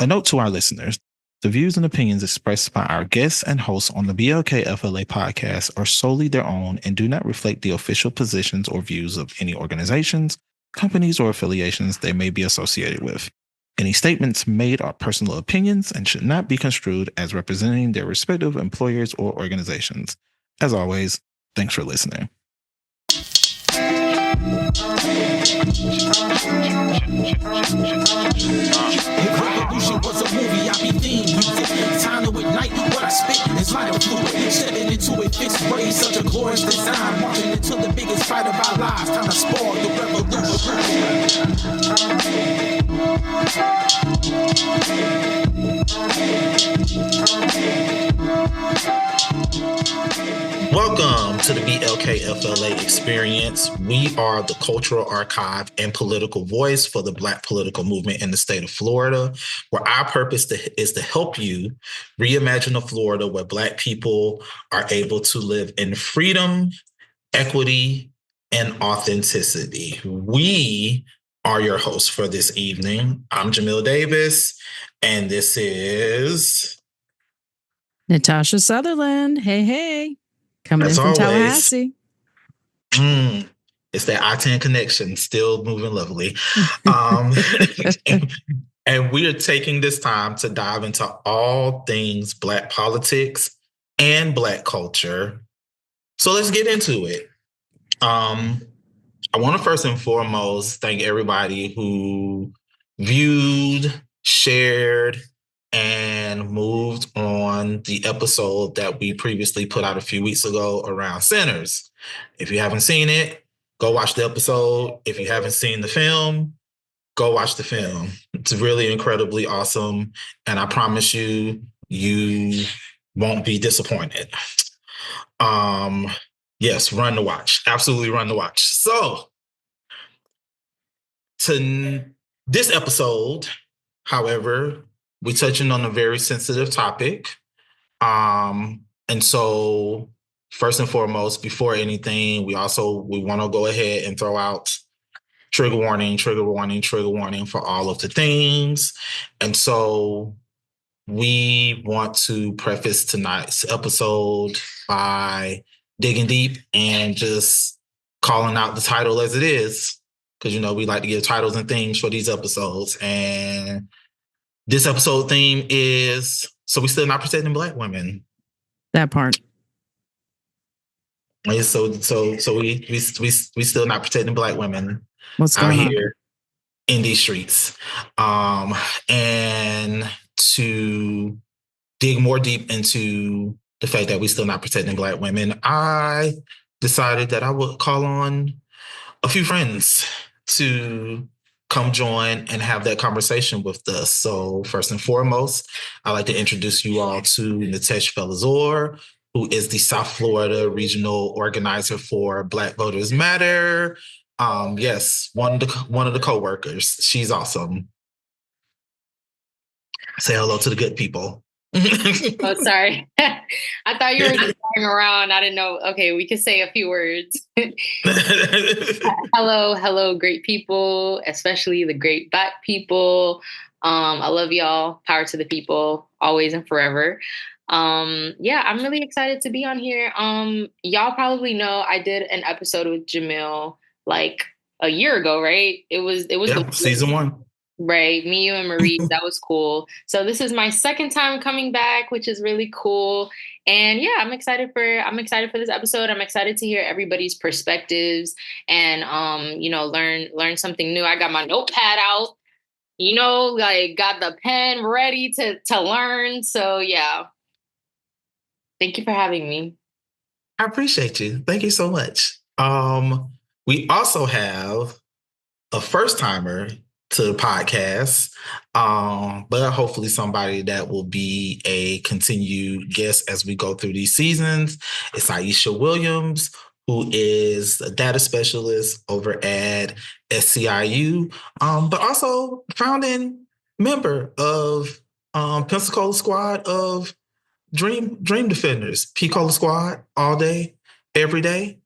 A note to our listeners. The views and opinions expressed by our guests and hosts on the BLKFLA podcast are solely their own and do not reflect the official positions or views of any organizations, companies, or affiliations they may be associated with. Any statements made are personal opinions and should not be construed as representing their respective employers or organizations. As always, thanks for listening. If revolution was a movie, I'd be theme music. Time to ignite what I spit is lighter fluid. Stepping into it, fixed ways, such a glorious design. Marching into the biggest fight of our lives. Time to spoil the Welcome to the BLKFLA experience. We are the cultural archive and political voice for the Black political movement in the state of Florida, where our purpose is to help you reimagine a Florida where Black people are able to live in freedom, equity, and authenticity. We are your hosts for this evening. I'm Jamil Davis, and this is Natasha Sutherland. Hey. Coming As in from always, Tallahassee. It's that I-10 connection, still moving lovely. And we are taking this time to dive into all things Black politics and Black culture. So let's get into it. I want to first and foremost thank everybody who viewed, shared, and moved on the episode that we previously put out a few weeks ago around Sinners. If you haven't seen it, go watch the episode. If you haven't seen the film, go watch the film. It's really incredibly awesome. And I promise you, you won't be disappointed. Yes, run to watch. Absolutely run to watch. So, to this episode, however, we're touching on a very sensitive topic. And so first and foremost, before anything, we want to go ahead and throw out trigger warning for all of the things. And so we want to preface tonight's episode by digging deep and just calling out the title as it is. Because, we like to give titles and themes for these episodes. And this episode theme is, so we still not protecting Black women. That part. So we still not protecting Black women. What's out going here in these streets. And to dig more deep into the fact that we still not protecting Black women, I decided that I would call on a few friends to come join and have that conversation with us. So first and foremost, I'd like to introduce you all to Neuteyshe Felizor, who is the South Florida regional organizer for Black Voters Matter. Yes, one of the co-workers. She's awesome. Say hello to the good people. Oh, sorry. I thought you were just going around. I didn't know. Okay, we could say a few words. Hello, great people, especially the great Black people. I love y'all. Power to the people, always and forever. I'm really excited to be on here. Y'all probably know I did an episode with Jamil like a year ago, right? It was season 1. Right, me, you, and Marie. That was cool. So this is my second time coming back, which is really cool. And yeah, I'm excited for this episode. I'm excited to hear everybody's perspectives and learn something new. I got my notepad out, got the pen ready to learn. So yeah. Thank you for having me. I appreciate you. Thank you so much. We also have a first-timer to the podcast, but hopefully somebody that will be a continued guest as we go through these seasons. It's Ieshia Williams, who is a data specialist over at SCIU, but also founding member of Pensacola Squad of Dream Defenders, Pensacola Squad, all day, every day.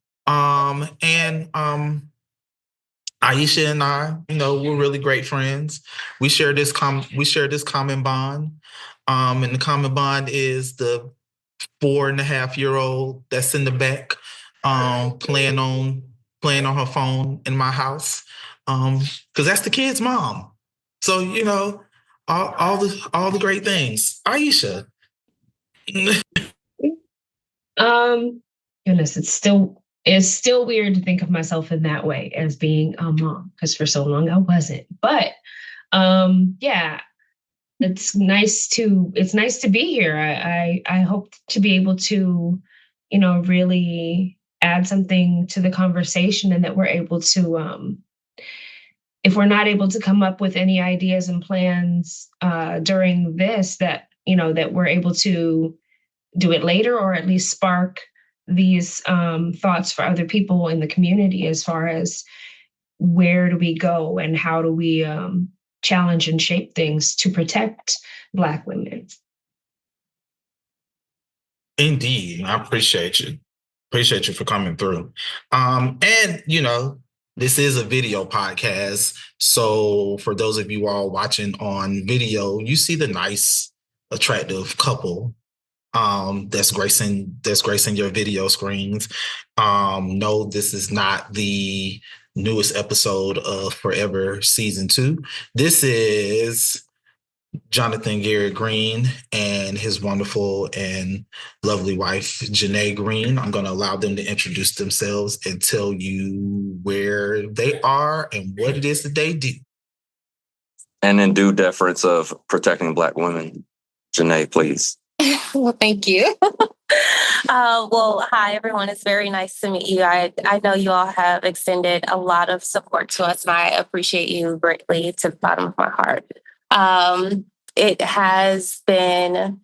Ieshia and I, we're really great friends. We share this common bond. And the common bond is the 4.5-year-old that's in the back, playing on her phone in my house. Because that's the kid's mom. So, all the great things. Ieshia. Goodness, it's still weird to think of myself in that way as being a mom, because for so long I wasn't. But yeah, it's nice to be here. I hope to be able to, really add something to the conversation, and that we're able to, if we're not able to come up with any ideas and plans during this, that that we're able to do it later, or at least spark these thoughts for other people in the community, as far as where do we go and how do we challenge and shape things to protect Black women. Indeed. I appreciate you. Appreciate you for coming through. And, this is a video podcast. So for those of you all watching on video, you see the nice, attractive couple that's gracing your video screens. No, this is not the newest episode of Forever Season 2. This is Jonathan Garrett Green and his wonderful and lovely wife, Jenay Green. I'm going to allow them to introduce themselves and tell you where they are and what it is that they do. And in due deference of protecting Black women, Jenay, please. Well, thank you. Well, hi, everyone. It's very nice to meet you. I know you all have extended a lot of support to us, and I appreciate you greatly to the bottom of my heart. It has been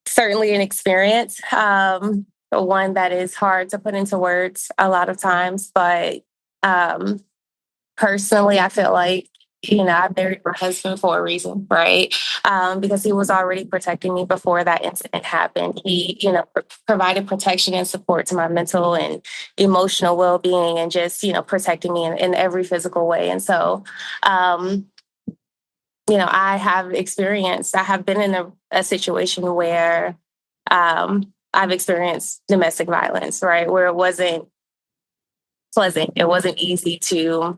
certainly an experience, one that is hard to put into words a lot of times. But personally, I feel like, I married my husband for a reason, right? Because he was already protecting me before that incident happened. He, provided protection and support to my mental and emotional well-being, and just, protecting me in every physical way. And so, I have been in a situation where I've experienced domestic violence, right? Where it wasn't pleasant. It wasn't easy to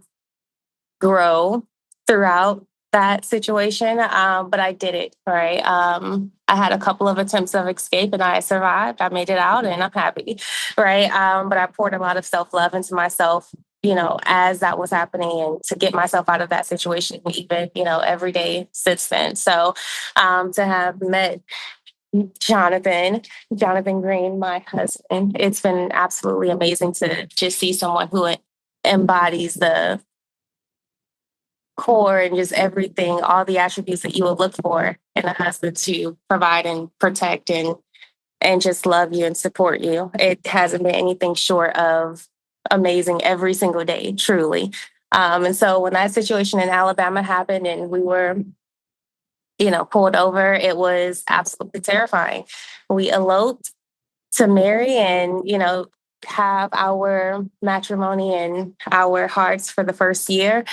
grow throughout that situation, but I did it, right? I had a couple of attempts of escape and I survived. I made it out and I'm happy, right? But I poured a lot of self-love into myself, as that was happening, and to get myself out of that situation, even, every day since then. So to have met Jonathan Green, my husband, it's been absolutely amazing to just see someone who embodies the core and just everything, all the attributes that you would look for in a husband to provide and protect and just love you and support you. It hasn't been anything short of amazing every single day, truly. And so when that situation in Alabama happened and we were, pulled over, it was absolutely terrifying. We eloped to marry and, have our matrimony in our hearts for the first year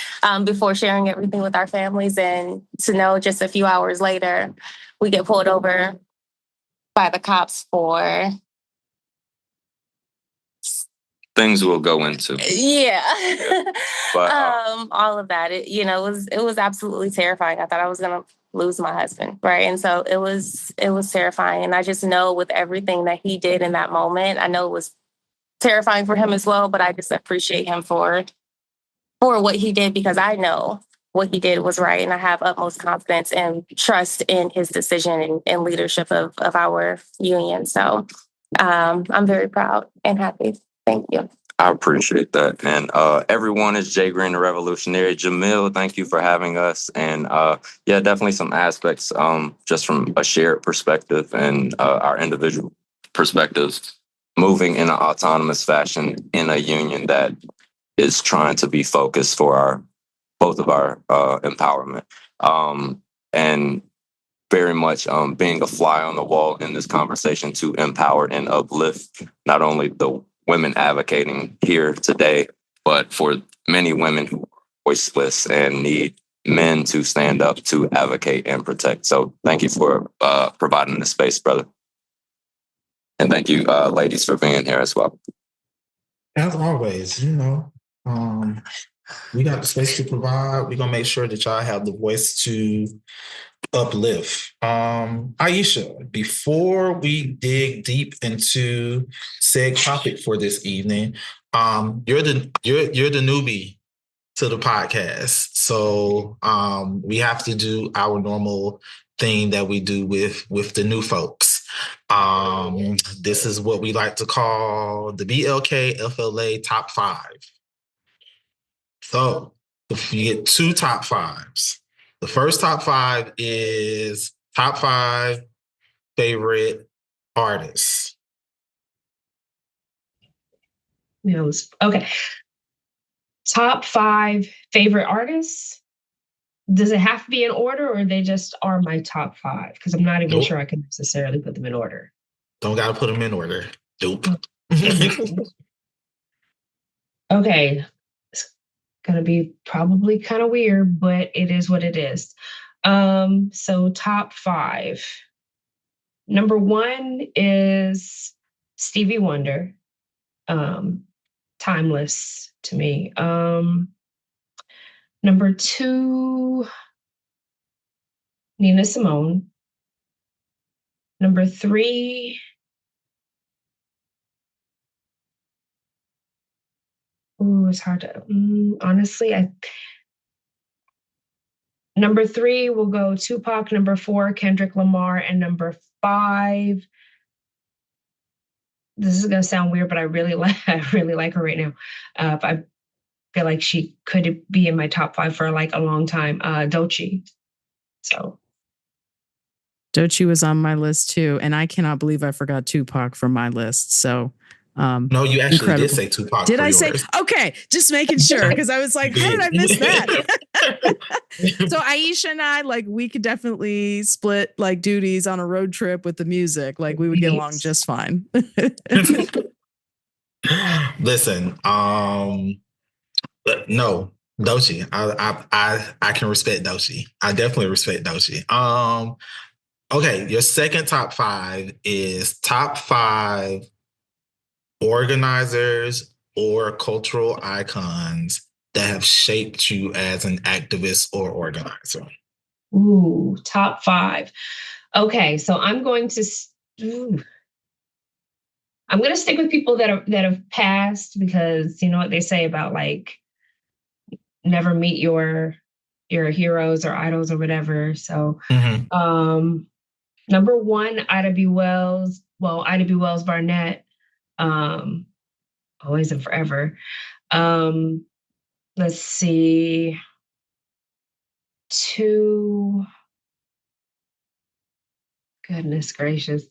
before sharing everything with our families. And to know just a few hours later, we get pulled over by the cops for things we'll go into. Yeah. But, all of that, it was absolutely terrifying. I thought I was going to lose my husband, right? And so it was terrifying. And I just know with everything that he did in that moment, I know it was terrifying for him as well, but I just appreciate him for what he did, because I know what he did was right. And I have utmost confidence and trust in his decision and leadership of our union. So I'm very proud and happy. Thank you. I appreciate that. And everyone, is Jay Green, the Revolutionary. Jamil, thank you for having us. And definitely some aspects just from a shared perspective and our individual perspectives, moving in an autonomous fashion in a union that is trying to be focused for both of our empowerment. And very much being a fly on the wall in this conversation to empower and uplift not only the women advocating here today, but for many women who are voiceless and need men to stand up to advocate and protect. So thank you for providing the space, brother. And thank you, ladies, for being here as well. As always, we got the space to provide. We're going to make sure that y'all have the voice to uplift. Ieshia, before we dig deep into said topic for this evening, you're the newbie to the podcast. So we have to do our normal thing that we do with the new folks. This is what we like to call the BLKFLA top 5. So if you get 2 top 5s, the first top 5 is top 5 favorite artists. Okay. Top 5 favorite artists. Does it have to be in order, or they just are my top 5? Because I'm not even sure I can necessarily put them in order. Don't gotta put them in order. Dope. Okay. It's gonna be probably kind of weird, but it is what it is. So top 5. Number 1 is Stevie Wonder. Timeless to me. Number 2, Nina Simone. Number 3, it's hard to, honestly, number 3 will go Tupac, number 4, Kendrick Lamar, and number 5, this is gonna sound weird, but I really like her right now. I feel like she could be in my top 5 for like a long time. Doechii. So Doechii was on my list too, and I cannot believe I forgot Tupac from my list. So no, you actually incredible. did say Tupac. Did for I yours. say? Okay, just making sure, because I was like, how did I miss that? So Ieshia and I, like, we could definitely split like duties on a road trip with the music. Like, we would get along just fine. Listen, no, Doechii. I can respect Doechii. I definitely respect Doechii. Okay, your second top 5 is top 5 organizers or cultural icons that have shaped you as an activist or organizer. Ooh, top 5. Okay, so I'm going to stick with people that have passed, because you know what they say about like never meet your heroes or idols or whatever. So number 1, Ida B. Wells. Well, Ida B. Wells Barnett. Always and forever. Let's see. 2. Goodness gracious.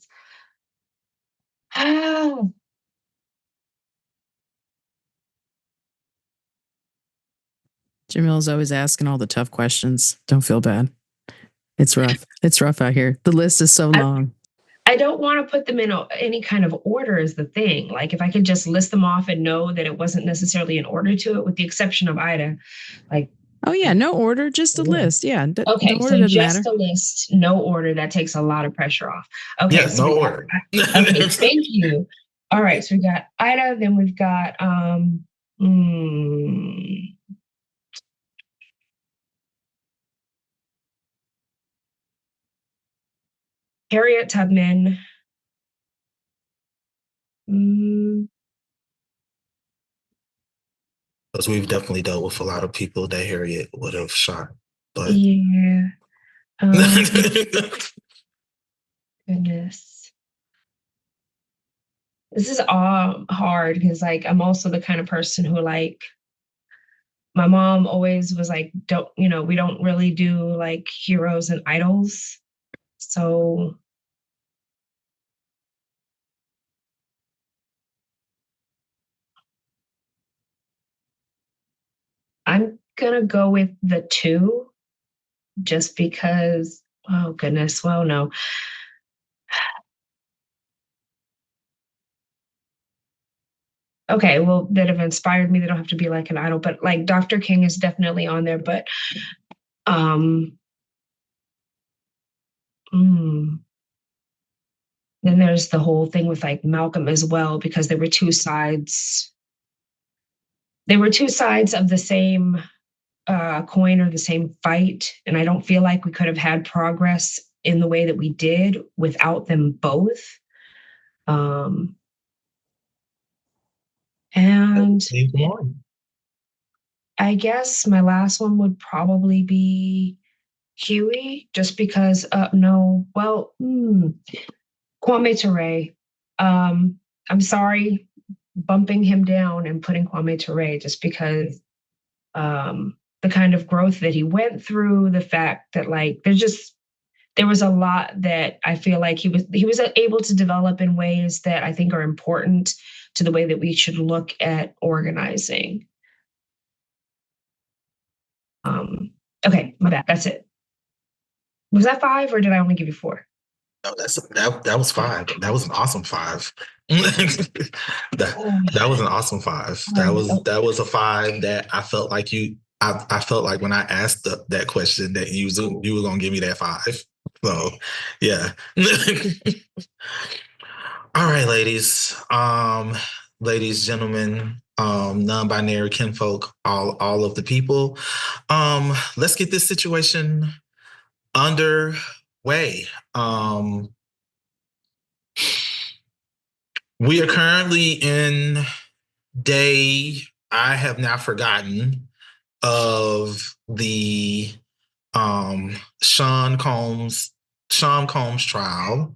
Jamil's always asking all the tough questions. Don't feel bad. It's rough. It's rough out here. The list is so long. I don't want to put them in any kind of order is the thing. Like, if I could just list them off and know that it wasn't necessarily an order to it, with the exception of Ida. Like, oh yeah, no order, just a list. Yeah. Okay, so just a list, no order. That takes a lot of pressure off. Okay, yeah, so no order. Okay, thank you. All right, so we got Ida, then we've got Harriet Tubman. Because we've definitely dealt with a lot of people that Harriet would have shot. But yeah. Goodness. This is all hard because, like, I'm also the kind of person who, like, my mom always was like, we don't really do like heroes and idols. So I'm going to go with the 2 just because, oh goodness, well, no. okay, well, that have inspired me. They don't have to be like an idol, but like Dr. King is definitely on there. But then there's the whole thing with like Malcolm as well, because there were two sides. They were two sides of the same coin or the same fight. And I don't feel like we could have had progress in the way that we did without them both. And I guess my last one would probably be Huey, just because, Kwame Ture. I'm sorry bumping him down and putting Kwame Ture, just because the kind of growth that he went through, the fact that like there was a lot that I feel like he was able to develop in ways that I think are important to the way that we should look at organizing. Okay, my bad. That's it. Was that 5 or did I only give you 4? No, that was 5. That was an awesome 5. that was an awesome 5. That was a 5 that I felt like I felt like when I asked that question that you were gonna give me that 5. So yeah. All right, ladies, gentlemen, non-binary kinfolk, all of the people. Let's get this situation underway. We are currently in day, I have now forgotten, of the Sean Combs trial.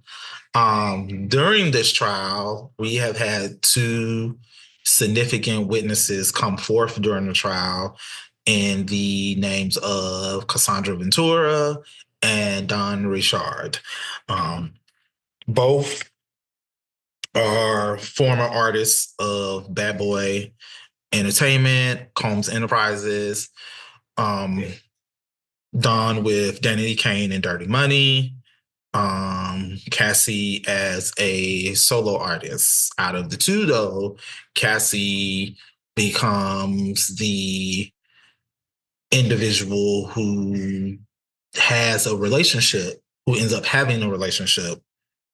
During this trial, we have had 2 significant witnesses come forth during the trial in the names of Cassandra Ventura and Don Richard. Both are former artists of Bad Boy Entertainment, Combs Enterprises, Don with Danity Kane and Dirty Money, Cassie as a solo artist. Out of the 2, though, Cassie becomes the individual who ends up having a relationship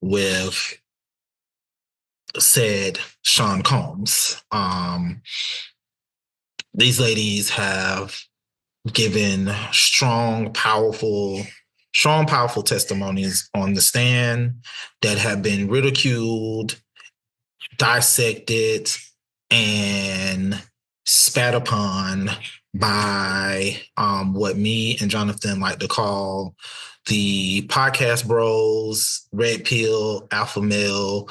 with said Sean Combs. These ladies have given strong, powerful testimonies on the stand that have been ridiculed, dissected, and spat upon by what me and Jonathan like to call the podcast bros, red pill, alpha male,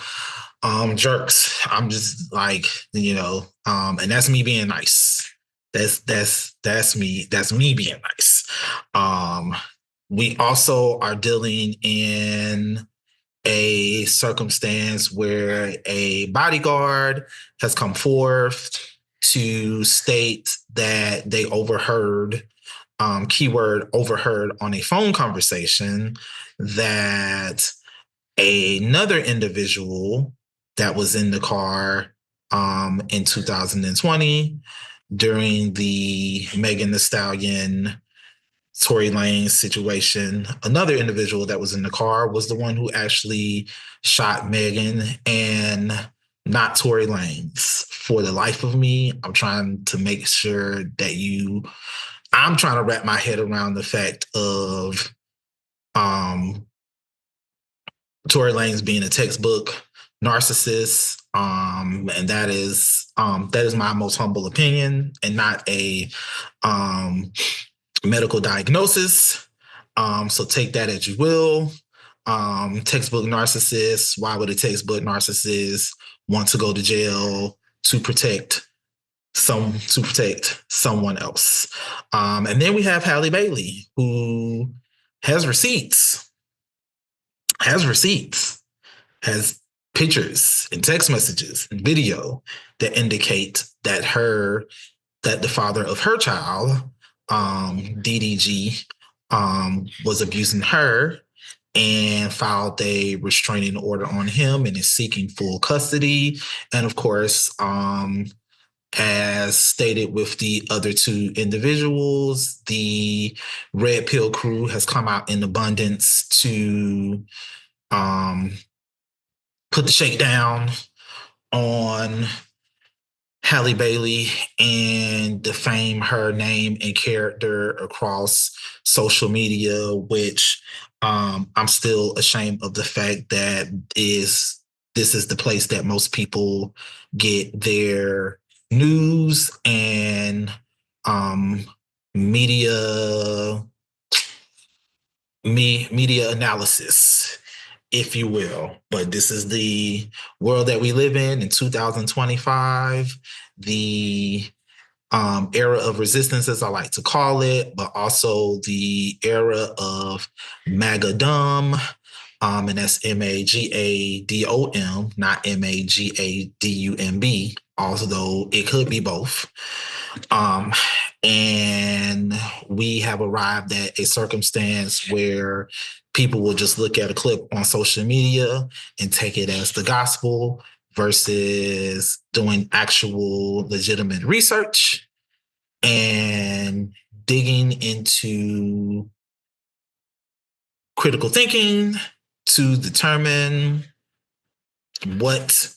jerks. I'm just like, and that's me being nice. That's me being nice. We also are dealing in a circumstance where a bodyguard has come forth to state that they overheard, keyword overheard, on a phone conversation that another individual that was in the car in 2020 during the Megan Thee Stallion, Tory Lanez situation, another individual that was in the car was the one who actually shot Megan and not Tory Lanez. For the life of me, I'm trying to make sure that I'm trying to wrap my head around the fact of Tory Lanez being a textbook narcissist, and that is my most humble opinion and not a medical diagnosis. So take that as you will. Textbook narcissist. Why would a textbook narcissist want to go to jail to protect someone else? And then we have Halle Bailey, who has receipts, has pictures and text messages and video that indicate that the father of her child, DDG, was abusing her and filed a restraining order on him and is seeking full custody. And of course, as stated with the other two individuals, the Red Pill crew has come out in abundance to put the shakedown on Halle Bailey and defame her name and character across social media, which I'm still ashamed of the fact that this is the place that most people get their news and media analysis, if you will. But this is the world that we live in 2025, the era of resistance, as I like to call it, but also the era of MAGADOM, and that's MAGADOM, not MAGADUMB, although it could be both. And we have arrived at a circumstance where people will just look at a clip on social media and take it as the gospel versus doing actual legitimate research and digging into critical thinking to determine what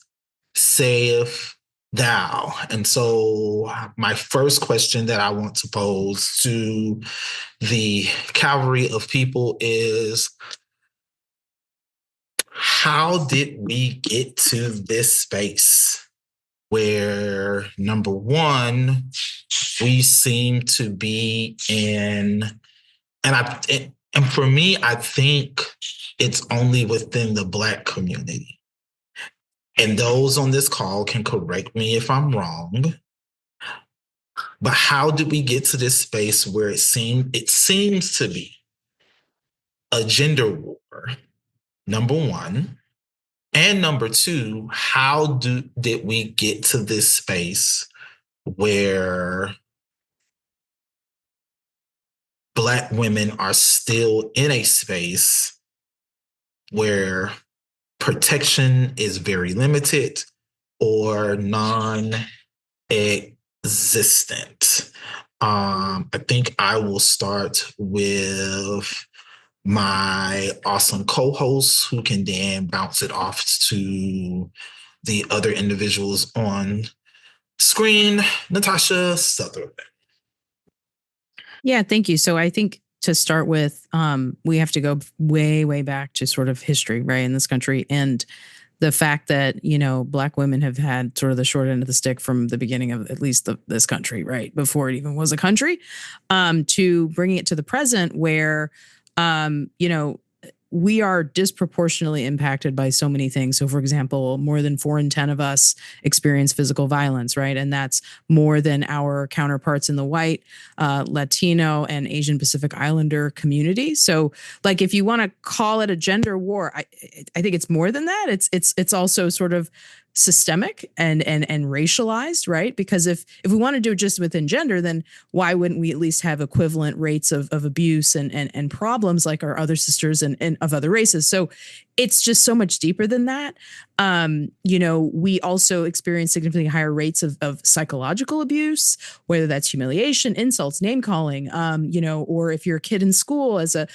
saith thou. And so my first question that I want to pose to the cavalry of people is, how did we get to this space where, number one, we seem to be in, and for me, I think it's only within the Black community. And those on this call can correct me if I'm wrong. But how did we get to this space where it seems to be a gender war, number one? And number two, how did we get to this space where Black women are still in a space where protection is very limited or non-existent? I think I will start with my awesome co-host, who can then bounce it off to the other individuals on screen. Natasha, Sutherland. Yeah, thank you. So I think to start with, we have to go way, way back to sort of history, right, in this country. And the fact that, Black women have had sort of the short end of the stick from the beginning of at least this country, right, before it even was a country, to bringing it to the present where, we are disproportionately impacted by so many things. So, for example, more than 4 in 10 of us experience physical violence, right? And that's more than our counterparts in the white, Latino, and Asian Pacific Islander community. So, like, if you want to call it a gender war, I think it's more than that. It's also sort of systemic and racialized, right? Because if we want to do it just within gender, then why wouldn't we at least have equivalent rates of abuse and problems like our other sisters and of other races? So it's just so much deeper than that. We also experience significantly higher rates of psychological abuse, whether that's humiliation, insults, name calling, or if you're a kid in school as a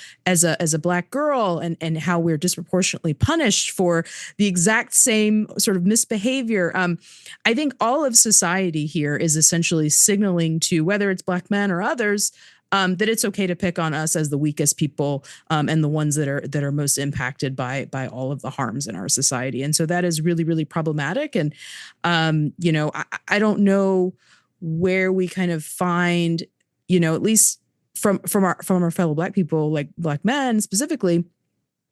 Black girl, and how we're disproportionately punished for the exact same sort of misbehavior. I think all of society here is essentially signaling to, whether it's Black men or others, that it's okay to pick on us as the weakest people, and the ones that are most impacted by all of the harms in our society. And so that is really, really problematic. And, I don't know where we kind of find, at least from our fellow Black people, like Black men specifically,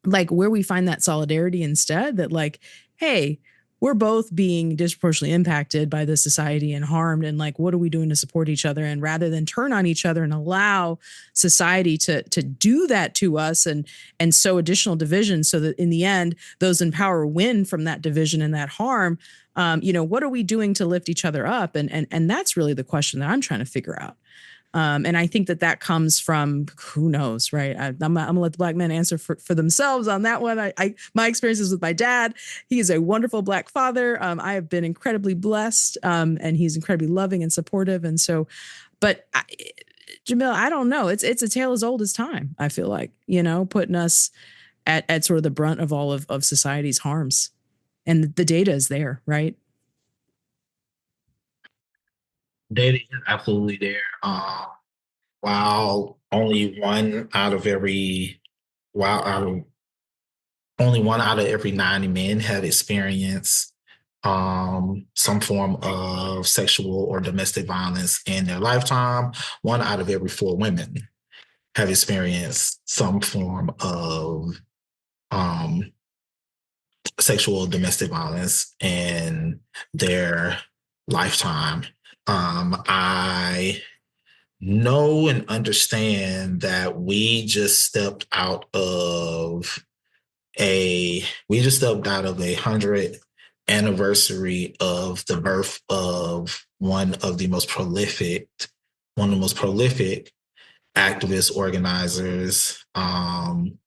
like where we find that solidarity instead, that like, hey, we're both being disproportionately impacted by this society and harmed. And like, what are we doing to support each other? And rather than turn on each other and allow society to do that to us and sow additional division, so that in the end, those in power win from that division and that harm, what are we doing to lift each other up? And that's really the question that I'm trying to figure out. And I think that comes from, who knows, right? I'm gonna let the Black men answer for themselves on that one. My experiences with my dad, he is a wonderful Black father. I have been incredibly blessed, and he's incredibly loving and supportive. And so, but Jamil, I don't know. It's a tale as old as time. I feel like, putting us at sort of the brunt of all of society's harms, and the data is there, right? Data is absolutely there. While only one out of every 90 men have experienced some form of sexual or domestic violence in their lifetime, 1 out of every 4 women have experienced some form of sexual domestic violence in their lifetime. I know and understand that we just stepped out of a 100th anniversary of the birth of one of the most prolific activist organizers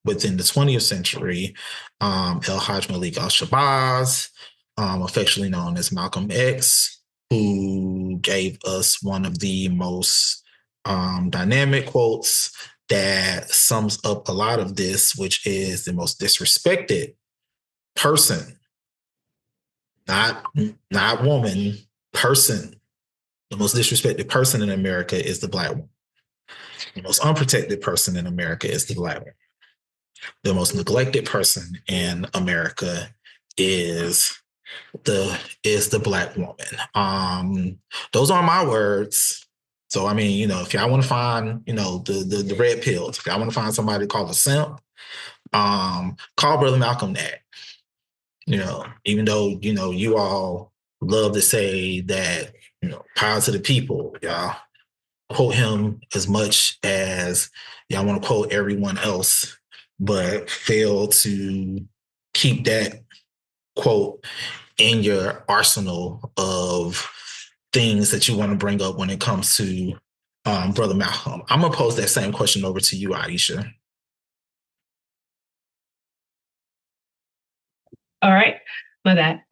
within the 20th century, El-Hajj Malik al-Shabazz, affectionately known as Malcolm X, who gave us one of the most dynamic quotes that sums up a lot of this, which is the most disrespected person, not woman, person. The most disrespected person in America is the Black woman. The most unprotected person in America is the Black woman. The most neglected person in America is the Black woman. Those aren't my words. So, I mean, if y'all want to find, the red pills, if y'all want to find somebody called a simp, call Brother Malcolm that. Even though, you all love to say that, power to the people, y'all quote him as much as y'all want to quote everyone else, but fail to keep that quote in your arsenal of things that you want to bring up when it comes to Brother Malcolm. I'm going to pose that same question over to you, Ieshia. All right, my bad.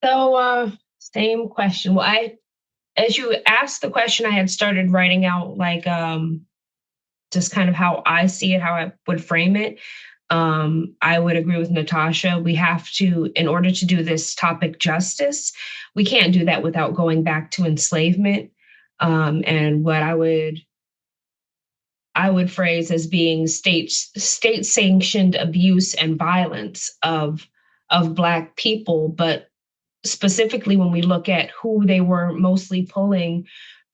So, same question. Well, as you asked the question, I had started writing out just kind of how I see it, how I would frame it. I would agree with Natasha. We have to, in order to do this topic justice, we can't do that without going back to enslavement. And what I would phrase as being state-sanctioned abuse and violence of Black people, but specifically when we look at who they were mostly pulling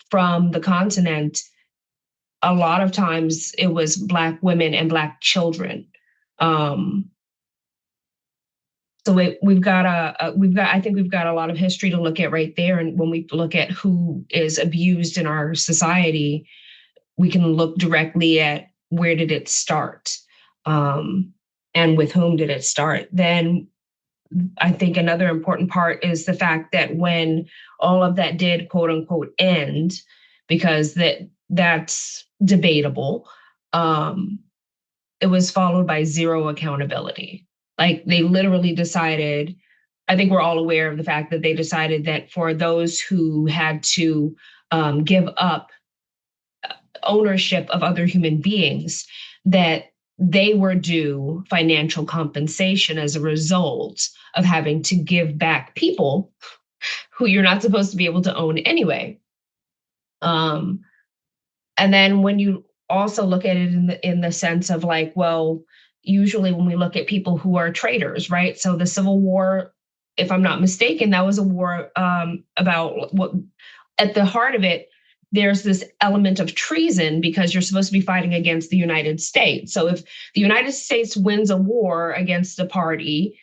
from the continent, a lot of times it was Black women and Black children. So I think we've got a lot of history to look at right there. And when we look at who is abused in our society, we can look directly at where did it start, and with whom did it start. Then I think another important part is the fact that when all of that did quote unquote end, because that's debatable, it was followed by zero accountability. Like they literally decided, I think we're all aware of the fact that they decided that for those who had to give up ownership of other human beings, that they were due financial compensation as a result of having to give back people who you're not supposed to be able to own anyway. And then when you also look at it in the sense of like, well, usually when we look at people who are traitors, right? So the Civil War, if I'm not mistaken, that was a war about what, at the heart of it, there's this element of treason because you're supposed to be fighting against the United States. So if the United States wins a war against a party,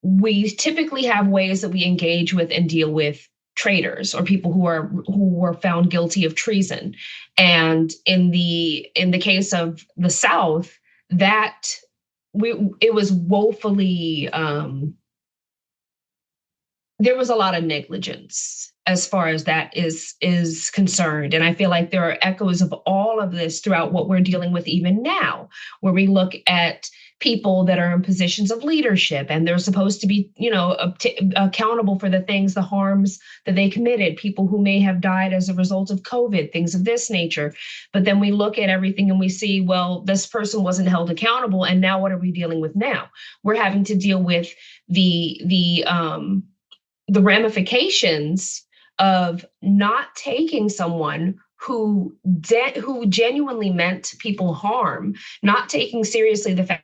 we typically have ways that we engage with and deal with traitors or people who were found guilty of treason. And in the case of the South, it was woefully there was a lot of negligence as far as that is concerned. And I feel like there are echoes of all of this throughout what we're dealing with even now, where we look at people that are in positions of leadership and they're supposed to be, accountable for the things, the harms that they committed, people who may have died as a result of COVID, things of this nature. But then we look at everything and we see, well, this person wasn't held accountable. And now what are we dealing with now? We're having to deal with the ramifications of not taking someone who genuinely meant people harm, not taking seriously the fact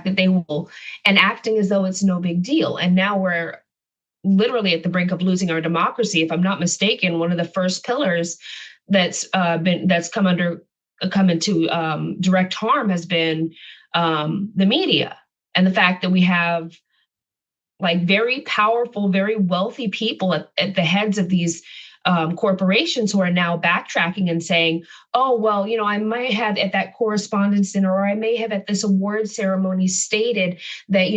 that they will, and acting as though it's no big deal. And now we're literally at the brink of losing our democracy. If I'm not mistaken, one of the first pillars that's come into direct harm has been the media, and the fact that we have like very powerful, very wealthy people at the heads of these corporations who are now backtracking and saying, oh, well, I might have at that correspondence dinner, or I may have at this award ceremony stated that,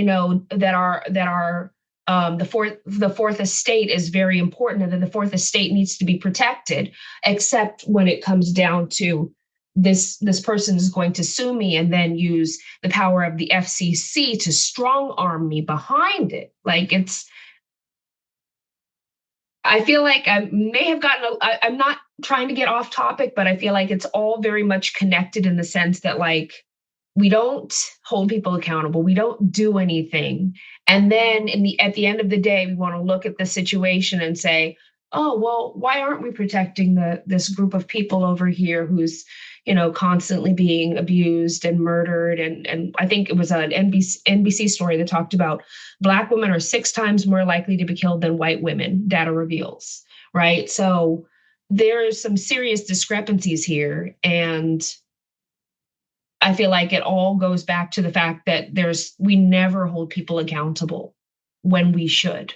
the fourth estate is very important and that the fourth estate needs to be protected, except when it comes down to this person is going to sue me and then use the power of the FCC to strong arm me behind it. Like I feel like I may have I'm not trying to get off topic, but I feel like it's all very much connected in the sense that like, we don't hold people accountable. We don't do anything. And then at the end of the day, we want to look at the situation and say, oh, well, why aren't we protecting this group of people over here who's, constantly being abused and murdered? And I think it was an NBC story that talked about Black women are 6 times more likely to be killed than white women, data reveals, right? So there's some serious discrepancies here. And I feel like it all goes back to the fact that we never hold people accountable when we should.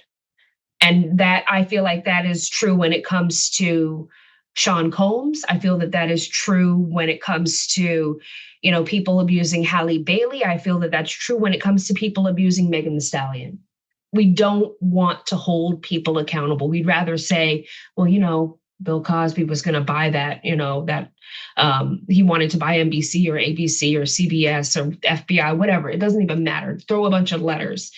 And that I feel like that is true when it comes to Sean Combs. I feel that is true when it comes to, people abusing Halle Bailey. I feel that that's true when it comes to people abusing Megan Thee Stallion. We don't want to hold people accountable. We'd rather say, well, Bill Cosby was going to buy that, he wanted to buy NBC or ABC or CBS or FBI, whatever. It doesn't even matter. Throw a bunch of letters.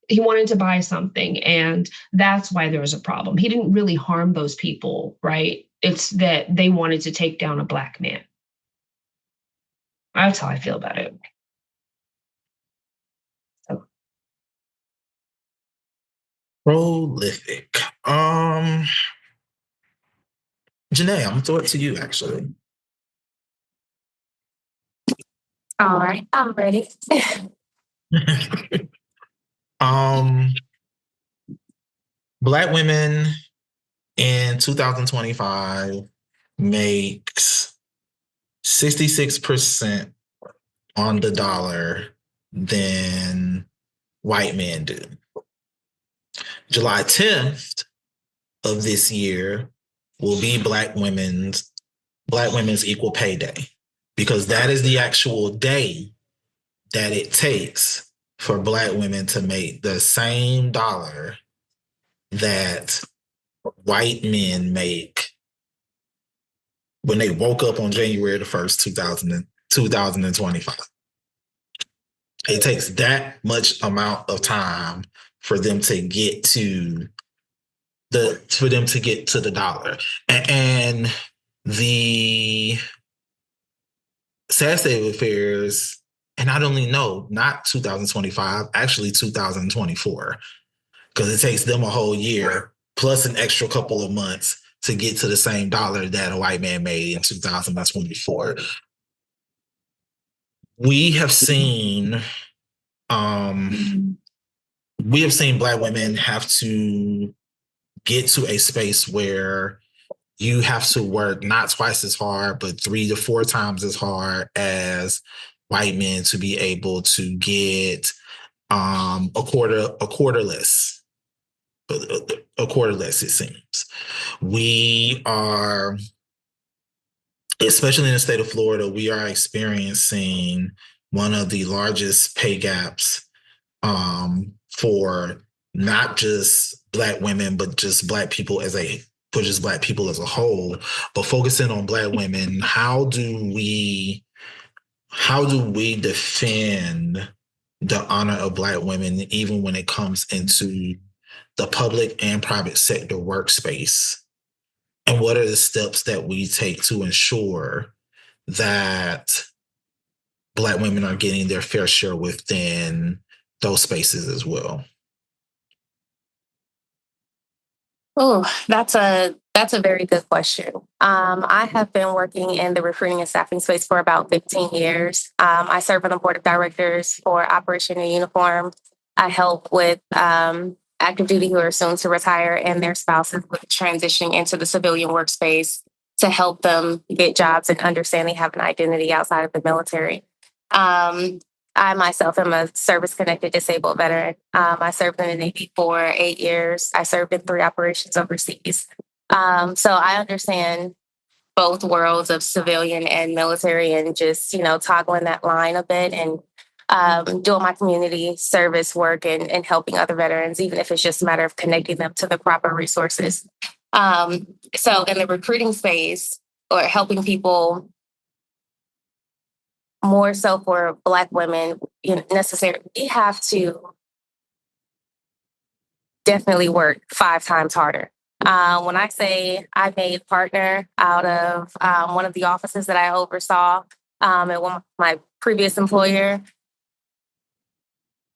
He wanted to buy something, and that's why there was a problem. He didn't really harm those people, right? It's that they wanted to take down a Black man. That's how I feel about it. So. Prolific. Jenay, I'm gonna throw it to you actually. All right, I'm ready. Black women in 2025 makes 66% on the dollar than white men do. July 10th of this year will be Black Women's Equal Pay Day, because that is the actual day that it takes for Black women to make the same dollar that white men make when they woke up on January the 1st, 2025. It takes that much amount of time for them to get to the dollar. And the sad state of affairs, and I don't even know, not 2025, actually 2024, because it takes them a whole year plus an extra couple of months to get to the same dollar that a white man made in 2024. We have seen Black women have to get to a space where you have to work not twice as hard, but 3 to 4 times as hard as white men to be able to get a quarter less, it seems. We are, especially in the state of Florida, we are experiencing one of the largest pay gaps for not just Black women, but just Black people as a whole, but focusing on Black women, how do we defend the honor of Black women, even when it comes into the public and private sector workspace? And what are the steps that we take to ensure that Black women are getting their fair share within those spaces as well? Oh, that's a very good question. I have been working in the recruiting and staffing space for about 15 years. I serve on the board of directors for Operation New Uniform. I help with active duty who are soon to retire and their spouses with transitioning into the civilian workspace to help them get jobs and understand they have an identity outside of the military. I myself am a service-connected disabled veteran. I served in the Navy for 8 years. I served in 3 operations overseas. So I understand both worlds of civilian and military, and just, toggling that line a bit and doing my community service work and helping other veterans, even if it's just a matter of connecting them to the proper resources. So in the recruiting space, or helping people, more so for Black women, necessarily, we have to definitely work 5 times harder. When I say I made partner out of one of the offices that I oversaw at my previous employer,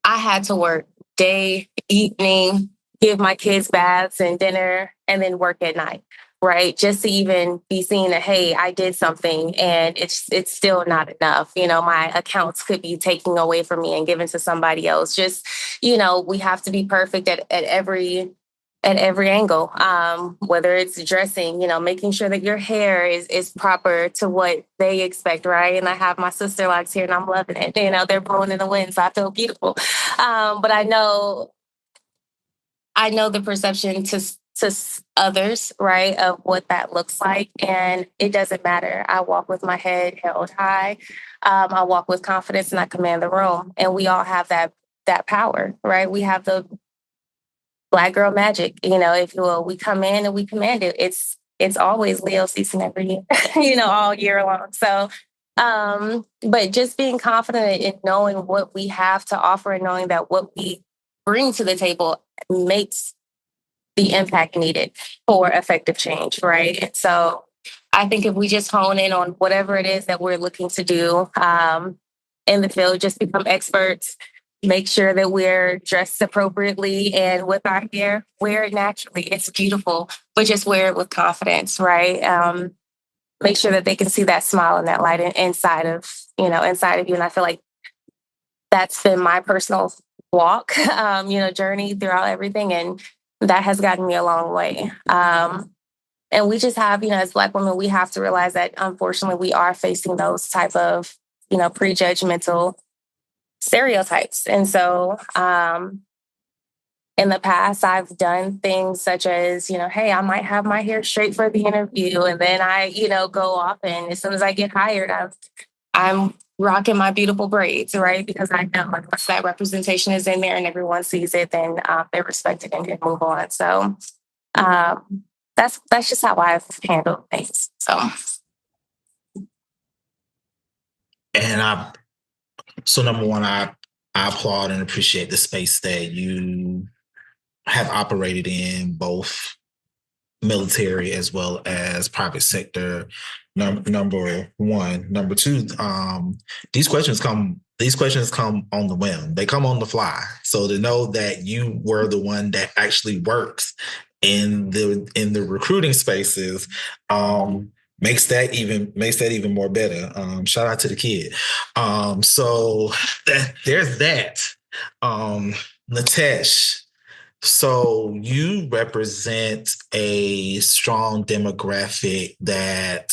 I had to work day, evening, give my kids baths and dinner, and then work at night, right? Just to even be seen that, hey, I did something, and it's still not enough. My accounts could be taken away from me and given to somebody else. Just, we have to be perfect at every angle, whether it's dressing, making sure that your hair is proper to what they expect, right? And I have my sister locks here and I'm loving it. They're blowing in the wind, so I feel beautiful. But I know the perception to others, right, of what that looks like. And it doesn't matter. I walk with my head held high. I walk with confidence and I command the room. And we all have that power, right? We have the Black girl magic, if you will. We come in and we command it. It's always Leo season every year, all year long. So, but just being confident in knowing what we have to offer and knowing that what we bring to the table makes the impact needed for effective change, right? And so I think if we just hone in on whatever it is that we're looking to do in the field, just become experts, make sure that we're dressed appropriately, and with our hair, wear it naturally. It's beautiful, but just wear it with confidence, right? Make sure that they can see that smile and that light inside of you. And I feel like that's been my personal walk, journey throughout everything. And that has gotten me a long way. And we just have, as Black women, we have to realize that unfortunately we are facing those type of, prejudgmental stereotypes. And so in the past, I've done things such as, hey, I might have my hair straight for the interview. And then I, go off, and as soon as I get hired, I'm rocking my beautiful braids, right? Because I know once that representation is in there and everyone sees it, then they respect it and can move on. So that's just how I've handled things. So. And so number one, I applaud and appreciate the space that you have operated in, both military as well as private sector. Number one. Number two, these questions come on the whim. They come on the fly. So to know that you were the one that actually works in the recruiting spaces makes that even more better. Shout out to the kid. So there's that. Natasha, so you represent a strong demographic that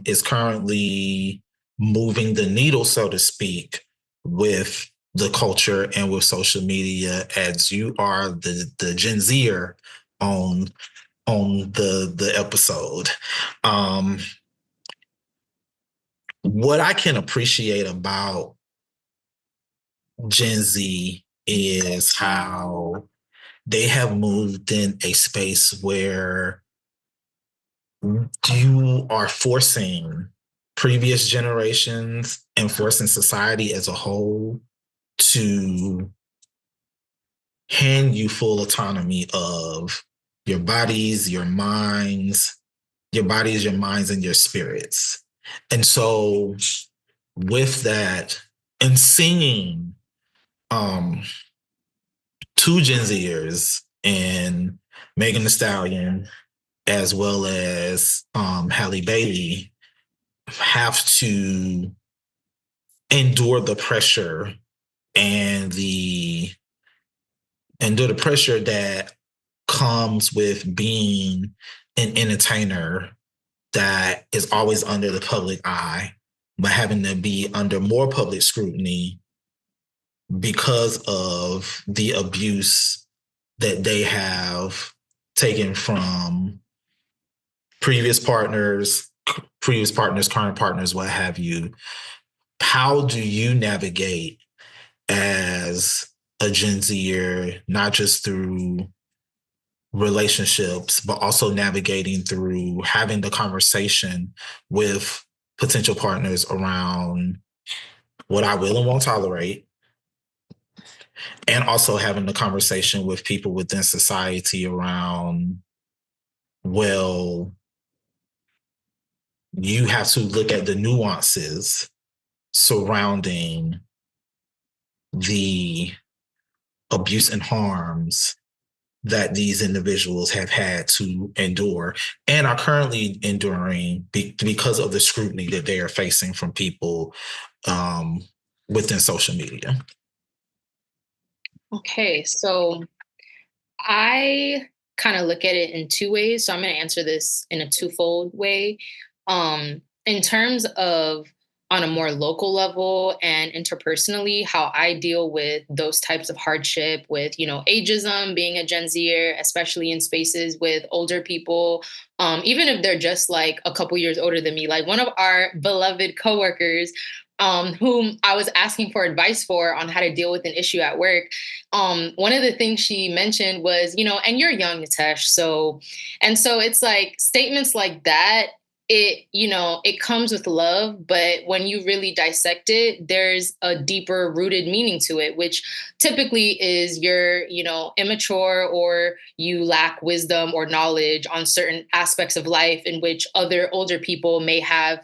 is currently moving the needle, so to speak, with the culture and with social media, as you are the Gen Zer on the episode. What I can appreciate about Gen Z is how they have moved in a space where you are forcing previous generations and forcing society as a whole to hand you full autonomy of your bodies, your minds, and your spirits. And so with that, and seeing two Gen Zers and Megan Thee Stallion, as well as Halle Bailey, have to endure the pressure that comes with being an entertainer that is always under the public eye, but having to be under more public scrutiny because of the abuse that they have taken from previous partners, current partners, what have you. How do you navigate as a Gen Zer, not just through relationships, but also navigating through having the conversation with potential partners around what I will and won't tolerate, and also having the conversation with people within society around, well, you have to look at the nuances surrounding the abuse and harms that these individuals have had to endure and are currently enduring because of the scrutiny that they are facing from people within social media. Okay, so I kind of look at it in two ways. So I'm going to answer this in a twofold way. In terms of on a more local level and interpersonally, how I deal with those types of hardship with, ageism, being a Gen Zer, especially in spaces with older people, even if they're just like a couple years older than me. Like one of our beloved coworkers, whom I was asking for advice for on how to deal with an issue at work. One of the things she mentioned was, and you're young, Natasha. So it's like statements like that, it comes with love, but when you really dissect it, there's a deeper rooted meaning to it, which typically is you're, immature or you lack wisdom or knowledge on certain aspects of life in which other older people may have,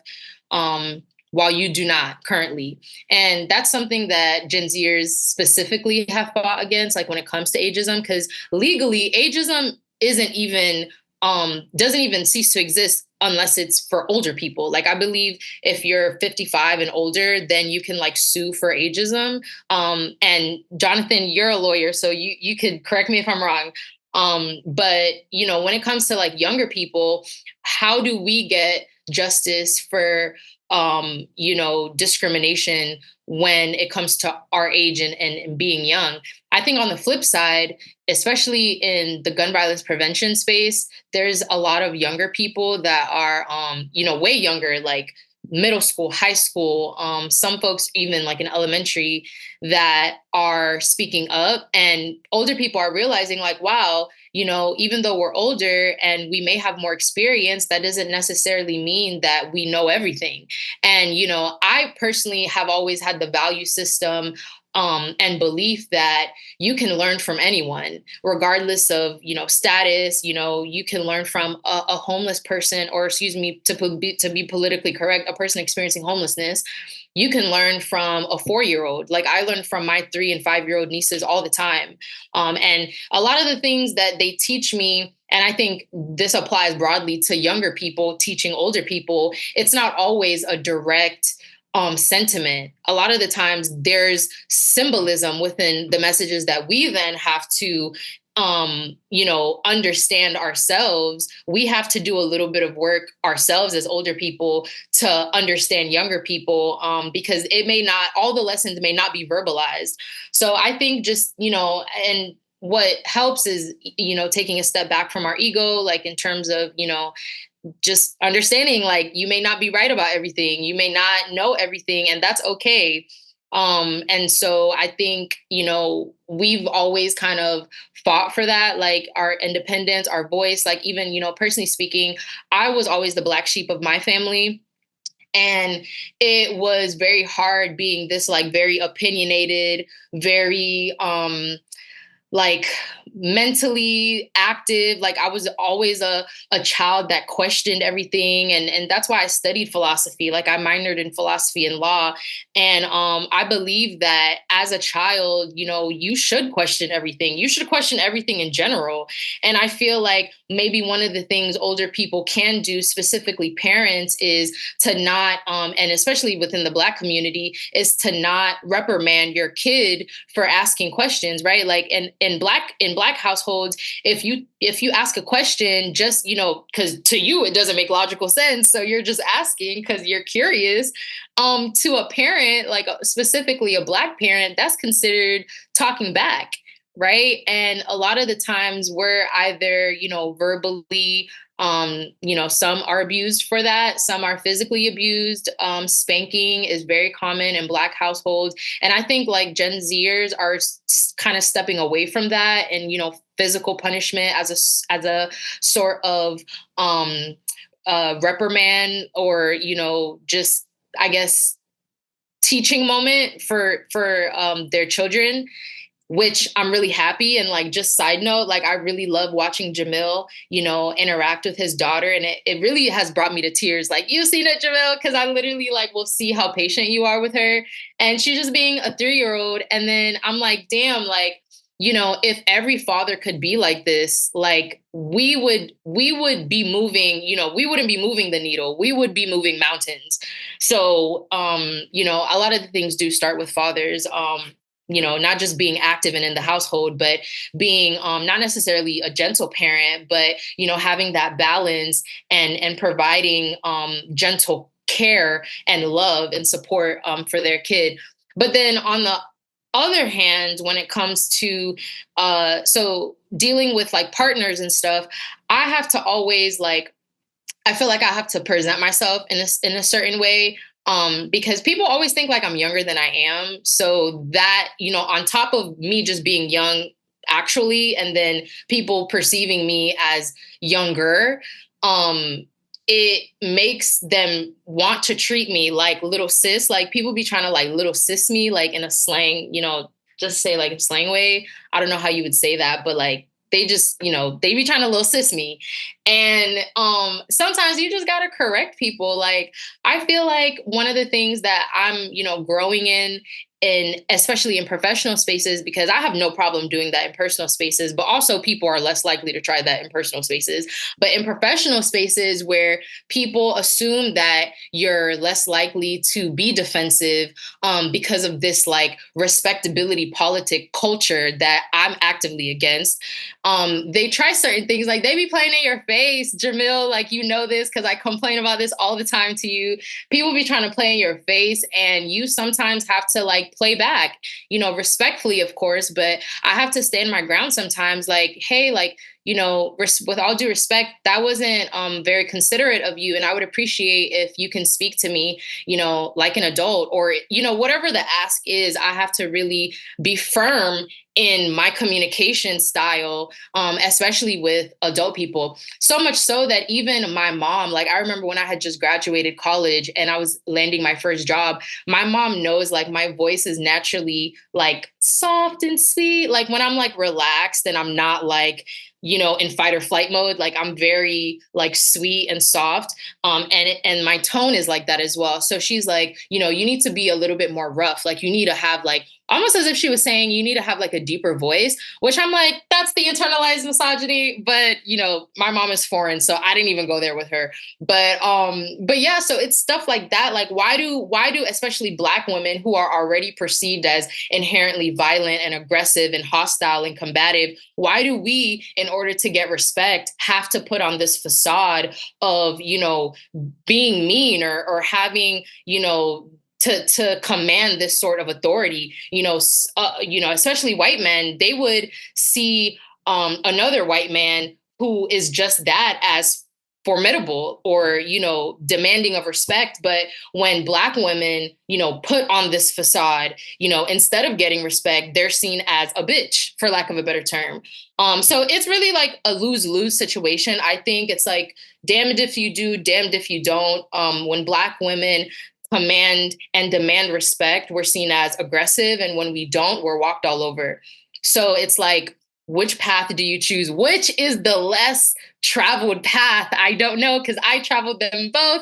while you do not currently. And that's something that Gen Zers specifically have fought against, like when it comes to ageism, because legally ageism doesn't even cease to exist unless it's for older people. Like I believe if you're 55 and older, then you can like sue for ageism. And Jonathan, you're a lawyer, so you could correct me if I'm wrong. But when it comes to like younger people, how do we get justice for discrimination when it comes to our age and being young? I think on the flip side, especially in the gun violence prevention space, there's a lot of younger people that are, way younger, like middle school, high school, some folks even like in elementary that are speaking up, and older people are realizing like, wow, even though we're older and we may have more experience, that doesn't necessarily mean that we know everything. And, I personally have always had the value system and belief that you can learn from anyone, regardless of, status. You can learn from a homeless person, or to be politically correct, a person experiencing homelessness. You can learn from a 4-year-old. Like I learn from my 3 and 5-year-old nieces all the time. And a lot of the things that they teach me, and I think this applies broadly to younger people teaching older people, it's not always a direct sentiment. A lot of the times there's symbolism within the messages that we then have to understand ourselves. We have to do a little bit of work ourselves as older people to understand younger people, because all the lessons may not be verbalized. So I think just, and what helps is, taking a step back from our ego, like in terms of, just understanding like you may not be right about everything. You may not know everything, and that's okay. And so I think, we've always kind of fought for that, like our independence, our voice, like even, personally speaking, I was always the black sheep of my family. And it was very hard being this like very opinionated, very, like mentally active. Like I was always a child that questioned everything. And that's why I studied philosophy. Like I minored in philosophy and law. And I believe that as a child, you should question everything. You should question everything in general. And I feel like maybe one of the things older people can do, specifically parents, is to not, and especially within the Black community, is to not reprimand your kid for asking questions, right? Like in black households, if you ask a question, just, because to you it doesn't make logical sense, so you're just asking because you're curious, to a parent, like specifically a Black parent, that's considered talking back. Right. And a lot of the times we're either, verbally, some are abused for that. Some are physically abused. Spanking is very common in Black households. And I think like Gen Zers are kind of stepping away from that and, physical punishment as a sort of reprimand or, just, I guess, teaching moment for their children, which I'm really happy. And like, just side note, like I really love watching Jamil, interact with his daughter. And it really has brought me to tears. Like, you've seen it, Jamil, because I literally like will see how patient you are with her. And she's just being a 3-year-old. And then I'm like, damn, like, if every father could be like this, like we would be moving, we wouldn't be moving the needle. We would be moving mountains. So, a lot of the things do start with fathers. Not just being active and in the household, but being not necessarily a gentle parent, but, having that balance and providing gentle care and love and support for their kid. But then on the other hand, when it comes to so dealing with like partners and stuff, I have to always I feel like I have to present myself in a certain way. Because people always think like I'm younger than I am. So that, on top of me just being young, actually, and then people perceiving me as younger, it makes them want to treat me like little sis. Like people be trying to like little sis me, like in a slang, just say like a slang way. I don't know how you would say that, but like, they just, they be trying to little sis me. And sometimes you just got to correct people. Like, I feel like one of the things that I'm, growing in especially in professional spaces, because I have no problem doing that in personal spaces, but also people are less likely to try that in personal spaces. But in professional spaces where people assume that you're less likely to be defensive because of this like respectability politic culture that I'm actively against, they try certain things. Like they be playing in your face, Jamil, like, this because I complain about this all the time to you. People be trying to play in your face and you sometimes have to like play back, respectfully, of course, but I have to stand my ground sometimes. Like, hey, like, with all due respect, that wasn't very considerate of you. And I would appreciate if you can speak to me, like an adult or, whatever the ask is. I have to really be firm in my communication style, especially with adult people. So much so that even my mom, like I remember when I had just graduated college and I was landing my first job, my mom knows like my voice is naturally like soft and sweet. Like when I'm like relaxed and I'm not like, in fight or flight mode, like I'm very like sweet and soft. And my tone is like that as well. So she's like, you need to be a little bit more rough. Like you need to have like, almost as if she was saying, you need to have like a deeper voice, which I'm like, that's the internalized misogyny. But, my mom is foreign, so I didn't even go there with her. But yeah, so it's stuff like that. Like, why do especially Black women who are already perceived as inherently violent and aggressive and hostile and combative, why do we, in order to get respect, have to put on this facade of, being mean or having, to command this sort of authority, especially white men, they would see another white man who is just that as formidable or, demanding of respect. But when Black women, put on this facade, instead of getting respect, they're seen as a bitch, for lack of a better term. So it's really like a lose-lose situation. I think it's like, damned if you do, damned if you don't. When Black women command and demand respect, we're seen as aggressive. And when we don't, we're walked all over. So it's like, which path do you choose? Which is the less traveled path? I don't know, because I traveled them both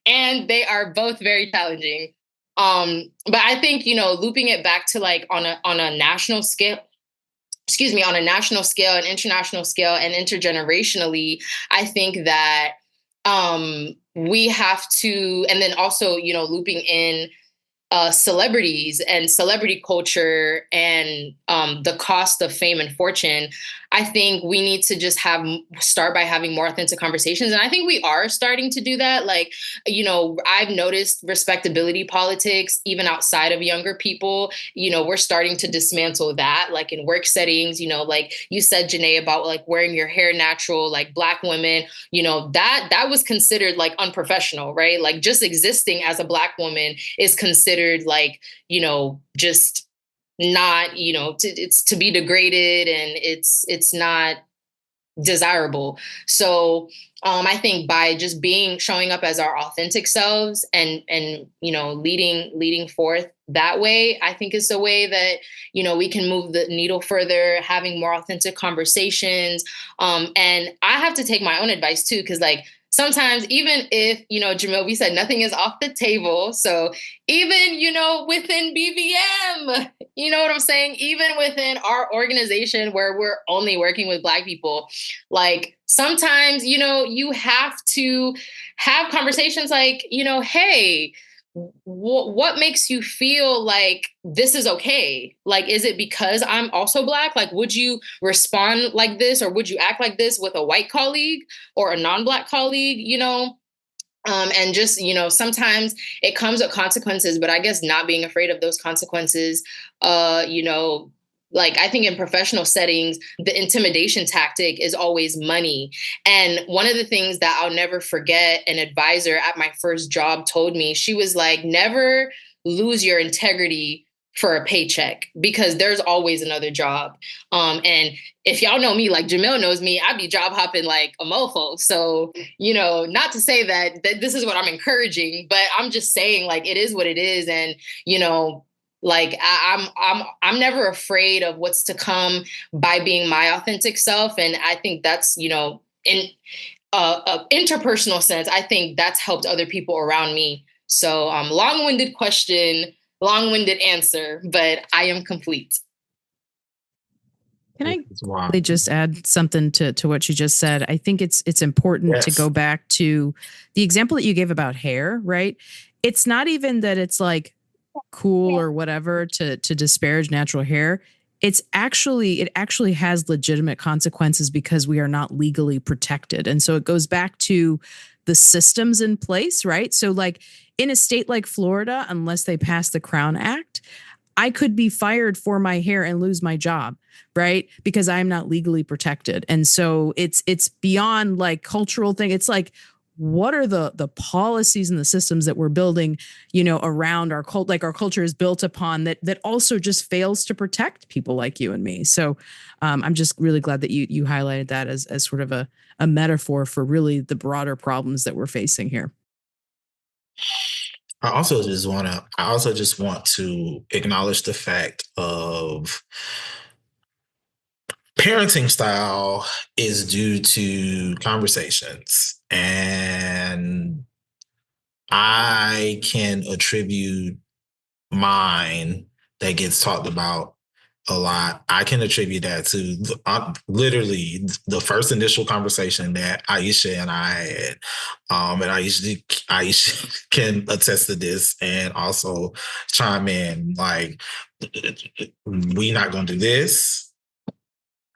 and they are both very challenging. But I think, looping it back to like on a national scale, on a national scale, an international scale, and intergenerationally, I think that we have to, and then also, looping in celebrities and celebrity culture and the cost of fame and fortune, I think we need to just start by having more authentic conversations. And I think we are starting to do that. Like, I've noticed respectability politics, even outside of younger people, we're starting to dismantle that, like in work settings, like you said, Jenay, about like wearing your hair natural, like Black women, that was considered like unprofessional, right? Like just existing as a Black woman is considered like, just not, it's to be degraded and it's not desirable. So I think by just showing up as our authentic selves and leading forth that way, I think is the way that, we can move the needle further, having more authentic conversations. And I have to take my own advice too, because like, sometimes even if, Jamil, we said nothing is off the table. So even, within BVM, you know what I'm saying? Even within our organization where we're only working with Black people, like sometimes, you have to have conversations like, hey, what makes you feel like this is okay? Like, is it because I'm also Black? Like, would you respond like this, or would you act like this with a white colleague or a non-Black colleague, and just, sometimes it comes with consequences, but I guess not being afraid of those consequences, like I think in professional settings, the intimidation tactic is always money. And one of the things that I'll never forget, an advisor at my first job told me, she was like, never lose your integrity for a paycheck, because there's always another job. And if y'all know me, like Jamil knows me, I'd be job hopping like a mofo. So, not to say that this is what I'm encouraging, but I'm just saying like, it is what it is. And, like I'm never afraid of what's to come by being my authentic self. And I think that's, in interpersonal sense, I think that's helped other people around me. So long-winded question, long-winded answer, but I am complete. Can I just add something to what you just said? I think it's important to go back to the example that you gave about hair, right? It's not even that it's like cool or whatever to disparage natural hair. It actually has legitimate consequences because we are not legally protected. And so it goes back to the systems in place, right? So like in a state like Florida, unless they pass the Crown Act, I could be fired for my hair and lose my job, right? Because I'm not legally protected. And so it's beyond like cultural thing. It's like, what are the policies and the systems that we're building, around our cult, like our culture is built upon that also just fails to protect people like you and me. So I'm just really glad that you highlighted that as sort of a metaphor for really the broader problems that we're facing here. I also just want to acknowledge the fact of parenting style is due to conversations, and I can attribute mine that gets talked about a lot. I can attribute that to literally the first initial conversation that Ieshia and I had. And Ieshia can attest to this and also chime in like, we not going to do this.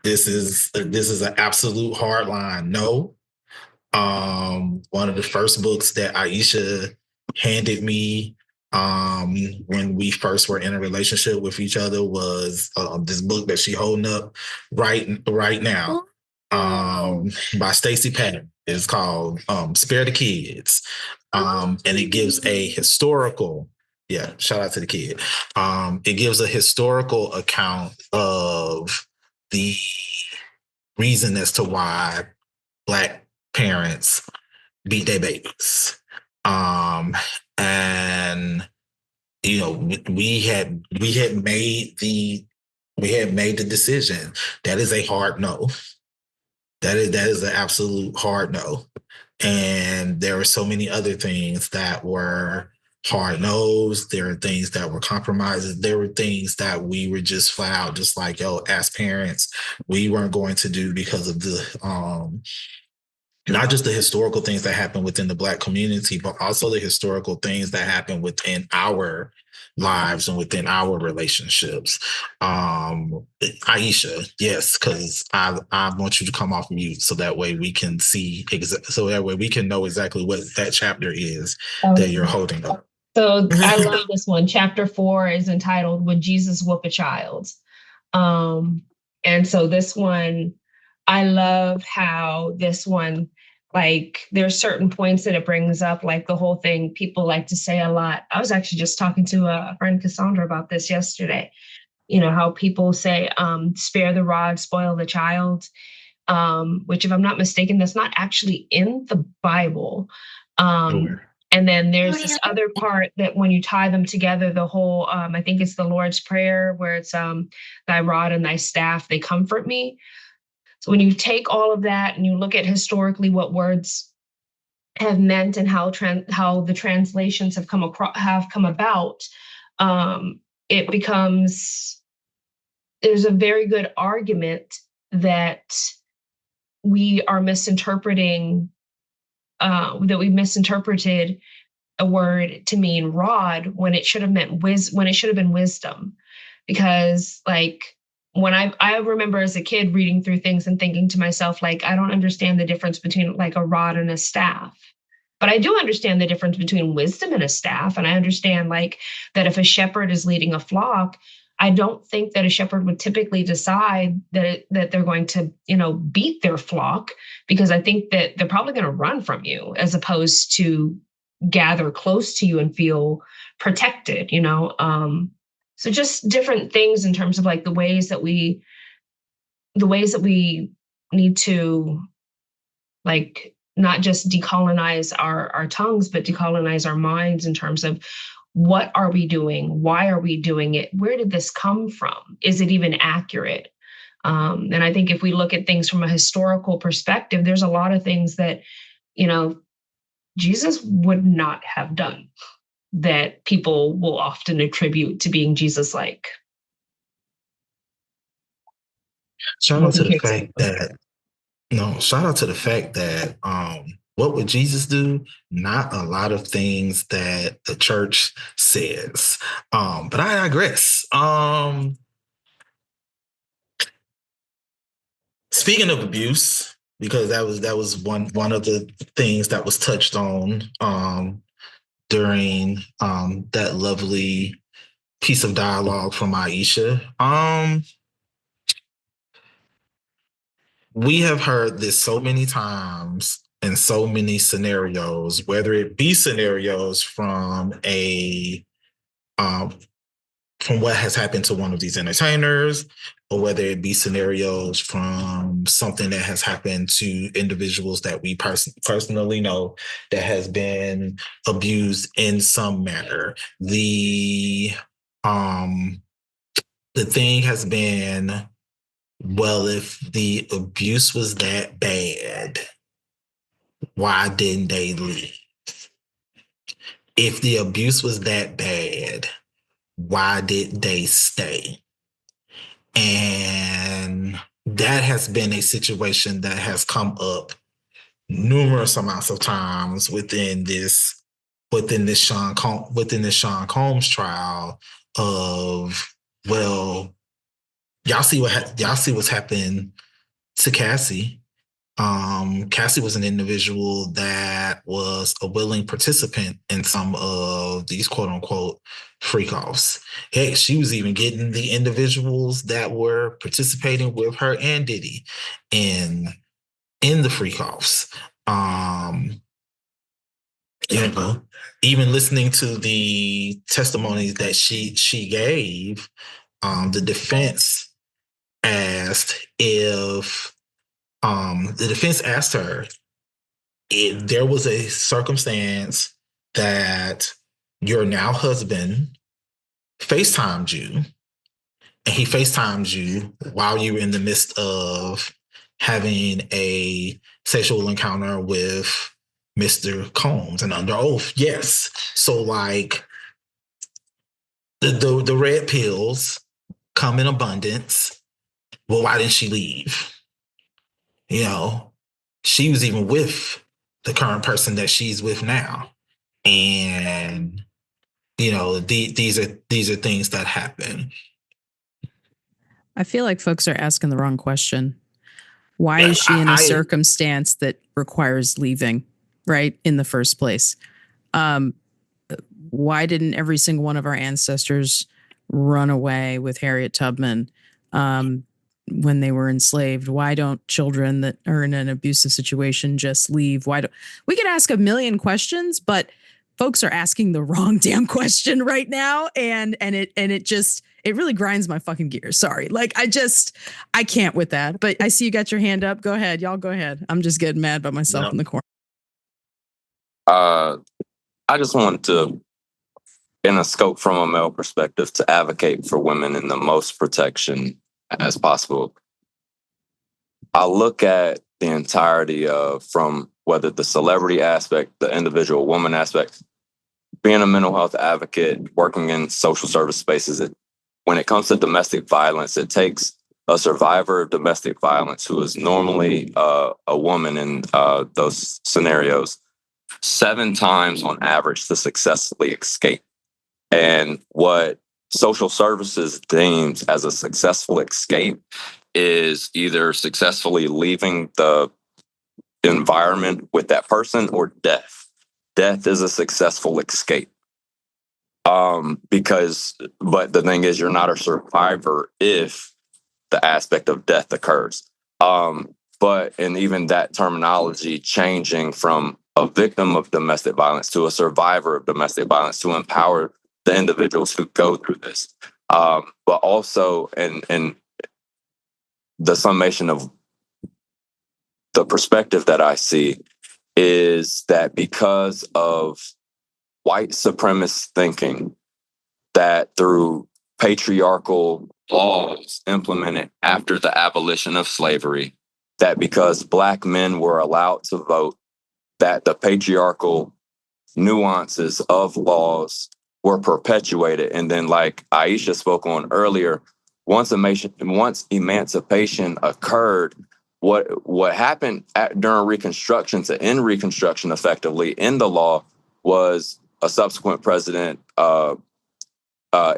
This is an absolute hard line. No. One of the first books that Ieshia handed me when we first were in a relationship with each other was this book that she holding up right now by Stacey Patton. It's called Spare the Kids. And it gives a historical, shout out to the kid. It gives a historical account of the reason as to why Black parents beat their babies. And we had made the decision. That is a hard no. That is an absolute hard no. And there were so many other things that were hard no's. There were things that were compromises. There were things that we were just flat out, just like, as parents, we weren't going to do because of the not just the historical things that happen within the Black community, but also the historical things that happen within our lives and within our relationships. Ieshia, yes, because I want you to come off mute so that way we can see, so that way we can know exactly what that chapter is that you're holding up. So I love this one. Chapter 4 is entitled, Would Jesus Whoop a Child? And so this one, I love how this one, like, there's certain points that it brings up, like the whole thing people like to say a lot. I was actually just talking to a friend, Cassandra, about this yesterday. How people say, spare the rod, spoil the child, which, if I'm not mistaken, that's not actually in the Bible. And then there's this other part that when you tie them together, the whole, I think it's the Lord's Prayer, where it's thy rod and thy staff, they comfort me. So when you take all of that and you look at historically what words have meant and how the translations have come about, it becomes, there's a very good argument that we are misinterpreting, that we misinterpreted a word to mean rod when it should have meant when it should have been wisdom. Because, like, when I remember as a kid reading through things and thinking to myself, like, I don't understand the difference between like a rod and a staff, but I do understand the difference between wisdom and a staff. And I understand, like, that if a shepherd is leading a flock, I don't think that a shepherd would typically decide that they're going to, beat their flock, because I think that they're probably going to run from you as opposed to gather close to you and feel protected, So just different things in terms of, like, the ways that we need to, like, not just decolonize our tongues, but decolonize our minds in terms of what are we doing? Why are we doing it? Where did this come from? Is it even accurate? And I think if we look at things from a historical perspective, there's a lot of things that, Jesus would not have done that people will often attribute to being Jesus-like. Shout out to the fact that what would Jesus do? Not a lot of things that the church says. But I digress. Speaking of abuse, because that was one of the things that was touched on during that lovely piece of dialogue from Ieshia. We have heard this so many times in so many scenarios, whether it be scenarios from from what has happened to one of these entertainers, or whether it be scenarios from something that has happened to individuals that we personally know that has been abused in some manner. The thing has been, well, if the abuse was that bad, why didn't they leave? If the abuse was that bad, why did they stay? And that has been a situation that has come up numerous amounts of times within this Sean Combs trial of, well, y'all see what's happened to Cassie. Cassie was an individual that was a willing participant in some of these quote unquote freak offs. Heck, she was even getting the individuals that were participating with her and Diddy in the freak offs. You know, even listening to the testimonies that she gave, the defense asked if the defense asked her if there was a circumstance that your now husband FaceTimed you, and he FaceTimed you while you were in the midst of having a sexual encounter with Mr. Combs and under oath. Yes. So like the red pills come in abundance. Well, why didn't she leave? You know, she was even with the current person that she's with now. And, you know, these are things that happen. I feel like folks are asking the wrong question. Why is she in a circumstance that requires leaving, right, in the first place? Why didn't every single one of our ancestors run away with Harriet Tubman when they were enslaved? Why don't children that are in an abusive situation just leave? We could ask a million questions, but folks are asking the wrong damn question right now, and it really grinds my fucking gears. Sorry. Like, I can't with that. But I see you got your hand up. Go ahead. Y'all go ahead. I'm just getting mad by myself in the corner. I just want to, in a scope from a male perspective, to advocate for women in the most protection as possible. I look at the entirety of, from whether the celebrity aspect, the individual woman aspect, being a mental health advocate, working in social service spaces, when it comes to domestic violence, it takes a survivor of domestic violence, who is normally a woman in those scenarios, 7 times on average to successfully escape. And what social services deems as a successful escape is either successfully leaving the environment with that person or death. Death is a successful escape. But the thing is, you're not a survivor if the aspect of death occurs. And even that terminology changing from a victim of domestic violence to a survivor of domestic violence to empower the individuals who go through this. But also, and the summation of the perspective that I see is that because of white supremacist thinking, that through patriarchal laws implemented after the abolition of slavery, that because Black men were allowed to vote, that the patriarchal nuances of laws were perpetuated. And then, like Ieshia spoke on earlier, once emancipation occurred, what happened during Reconstruction to end Reconstruction effectively in the law was a subsequent president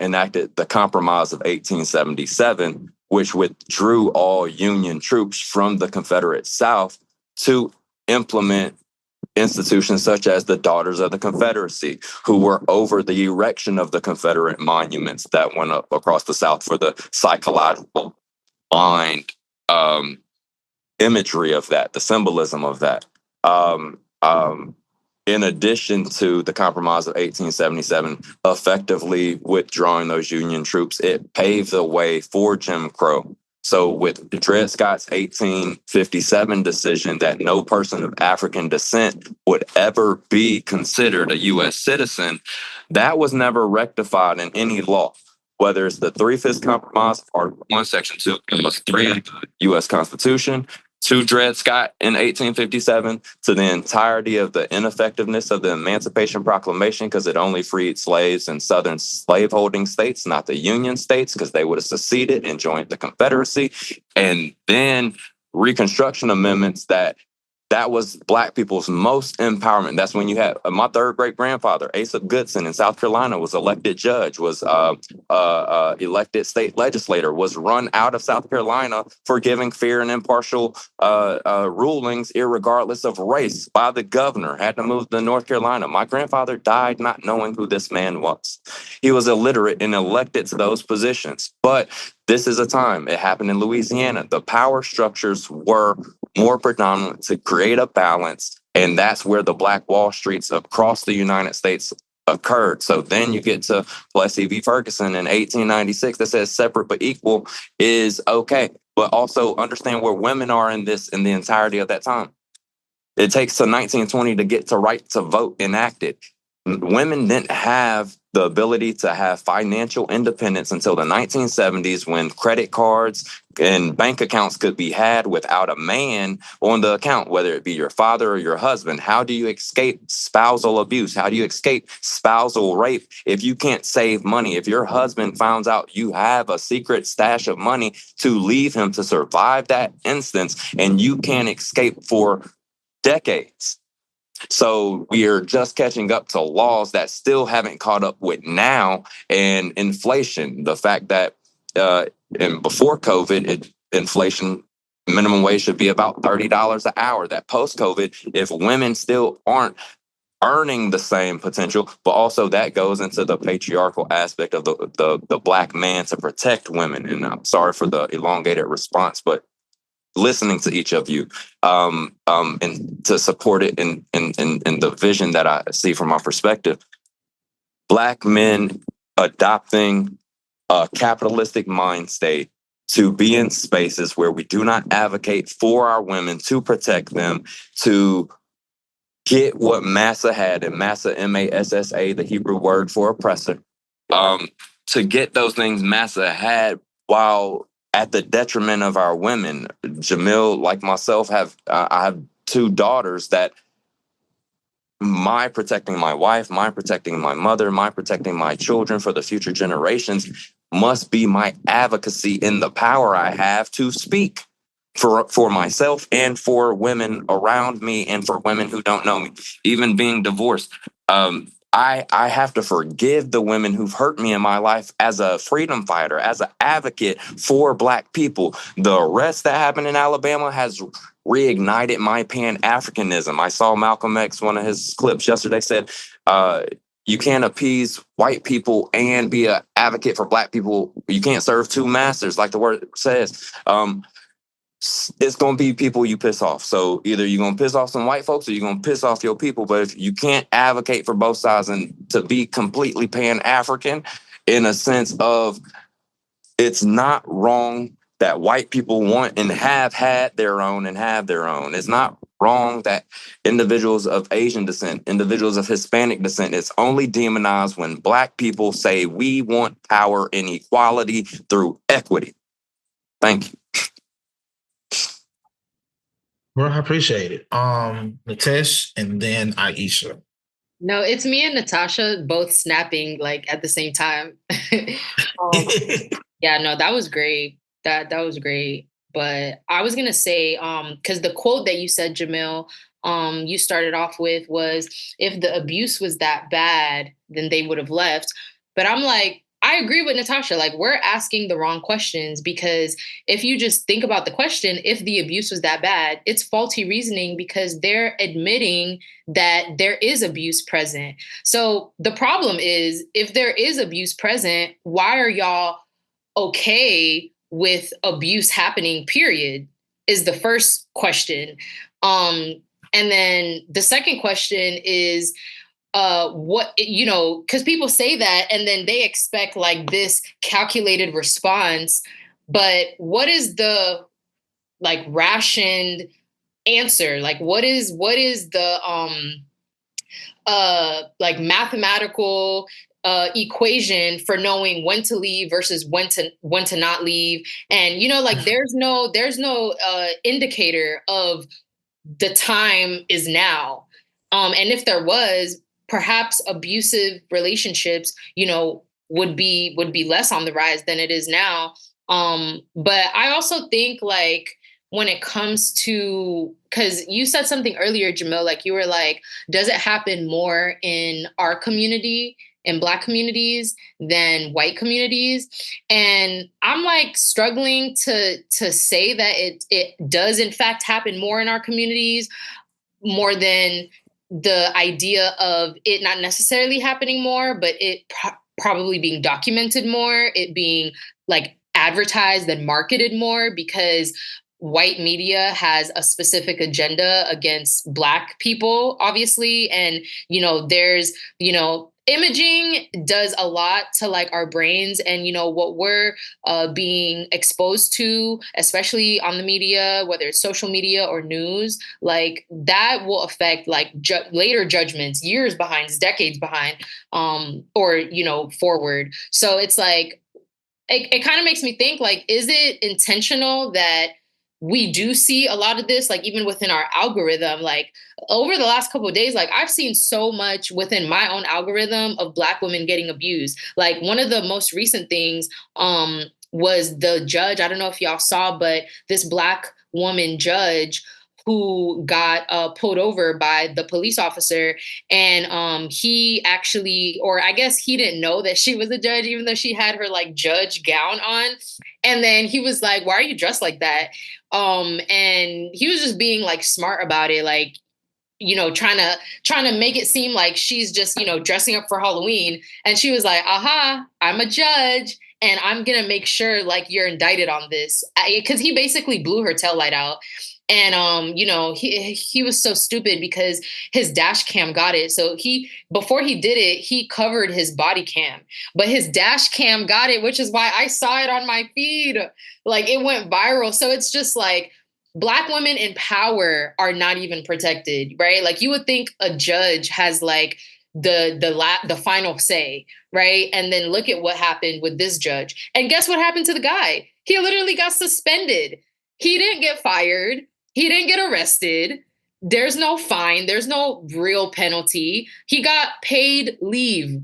enacted the Compromise of 1877, which withdrew all Union troops from the Confederate South to implement institutions such as the Daughters of the Confederacy, who were over the erection of the Confederate monuments that went up across the South for the psychological mind imagery of that, the symbolism of that. In addition to the Compromise of 1877 effectively withdrawing those Union troops, it paved the way for Jim Crow. So with Dred Scott's 1857 decision that no person of African descent would ever be considered a U.S. citizen, that was never rectified in any law, whether it's the 3/5 Compromise, Article 1, Section 2, Clause 3 of the U.S. Constitution, to Dred Scott in 1857, to the entirety of the ineffectiveness of the Emancipation Proclamation, because it only freed slaves in Southern slaveholding states, not the Union states, because they would have seceded and joined the Confederacy. And then Reconstruction amendments that was Black people's most empowerment. That's when you had my third great grandfather, Asa Goodson in South Carolina, was elected judge, was elected state legislator, was run out of South Carolina for giving fair and impartial rulings, irregardless of race, by the governor, had to move to North Carolina. My grandfather died not knowing who this man was. He was illiterate and elected to those positions. But This is a time, it happened in Louisiana. The power structures were more predominant to create a balance. And that's where the Black Wall Streets across the United States occurred. So then you get to Plessy v. Ferguson in 1896 that says separate but equal is okay. But also understand where women are in this in the entirety of that time. It takes to 1920 to get to right to vote enacted. Women didn't have the ability to have financial independence until the 1970s, when credit cards and bank accounts could be had without a man on the account, whether it be your father or your husband. How do you escape spousal abuse? How do you escape spousal rape if you can't save money? If your husband finds out you have a secret stash of money to leave him to survive that instance, and you can't escape for decades. So we are just catching up to laws that still haven't caught up with now, and inflation. The fact that and before COVID, inflation minimum wage should be about $30 an hour. That post-COVID, if women still aren't earning the same potential, but also that goes into the patriarchal aspect of the Black man to protect women. And I'm sorry for the elongated response, but listening to each of you and to support it in the vision that I see from my perspective. Black men adopting a capitalistic mind state to be in spaces where we do not advocate for our women, to protect them, to get what Massa had, and Massa, M-A-S-S-A, the Hebrew word for oppressor, to get those things Massa had while at the detriment of our women. Jamil, like myself, I have two daughters that my protecting my wife, my protecting my mother, my protecting my children for the future generations must be my advocacy in the power I have to speak for myself and for women around me and for women who don't know me. Even being divorced, I have to forgive the women who've hurt me in my life as a freedom fighter, as an advocate for Black people. The arrest that happened in Alabama has reignited my Pan-Africanism. I saw Malcolm X, one of his clips yesterday, said, you can't appease white people and be an advocate for Black people. You can't serve two masters, like the word says. It's going to be people you piss off. So either you're going to piss off some white folks or you're going to piss off your people. But if you can't advocate for both sides and to be completely Pan-African in a sense of it's not wrong that white people want and have had their own and have their own. It's not wrong that individuals of Asian descent, individuals of Hispanic descent, it's only demonized when Black people say we want power and equality through equity. Thank you. Well, I appreciate it. Neuteyshe and then Ieshia. No, it's me and Natasha both snapping like at the same time. Yeah, no, that was great. That was great. But I was gonna say, because the quote that you said, Jamil, you started off with was, if the abuse was that bad, then they would have left. But I'm like, I agree with Natasha. Like, we're asking the wrong questions, because if you just think about the question, if the abuse was that bad, it's faulty reasoning, because they're admitting that there is abuse present. So the problem is, if there is abuse present, why are y'all okay with abuse happening, period, is the first question. And then the second question is, what, because people say that and then they expect like this calculated response, but what is the like rationed answer? Like what is the like mathematical equation for knowing when to leave versus when to not leave? And like there's no indicator of the time is now. And if there was, perhaps abusive relationships, would be less on the rise than it is now. But I also think like when it comes to, because you said something earlier, Jamil, like you were like, does it happen more in our community, in Black communities, than white communities? And I'm like struggling to say that it does in fact happen more in our communities, more than the idea of it not necessarily happening more, but it probably being documented more, it being like advertised and marketed more because white media has a specific agenda against Black people, obviously. And, there's, imaging does a lot to like our brains and, what we're being exposed to, especially on the media, whether it's social media or news, like that will affect like later judgments, years behind, decades behind, or, forward. So it's like, it kind of makes me think like, is it intentional that we do see a lot of this, like even within our algorithm, like over the last couple of days, like I've seen so much within my own algorithm of Black women getting abused. Like one of the most recent things was the judge. I don't know if y'all saw, but this Black woman judge who got pulled over by the police officer. And he actually, or I guess he didn't know that she was a judge, even though she had her like judge gown on. And then he was like, why are you dressed like that? And he was just being like smart about it. Like, trying to make it seem like she's just, dressing up for Halloween. And she was like, aha, I'm a judge. And I'm going to make sure like you're indicted on this. Because he basically blew her taillight out. And, he was so stupid because his dash cam got it. So before he did it, he covered his body cam, but his dash cam got it, which is why I saw it on my feed. Like it went viral. So it's just like Black women in power are not even protected, right? Like you would think a judge has like the final say, right? And then look at what happened with this judge. And guess what happened to the guy? He literally got suspended. He didn't get fired. He didn't get arrested. There's no fine. There's no real penalty. He got paid leave.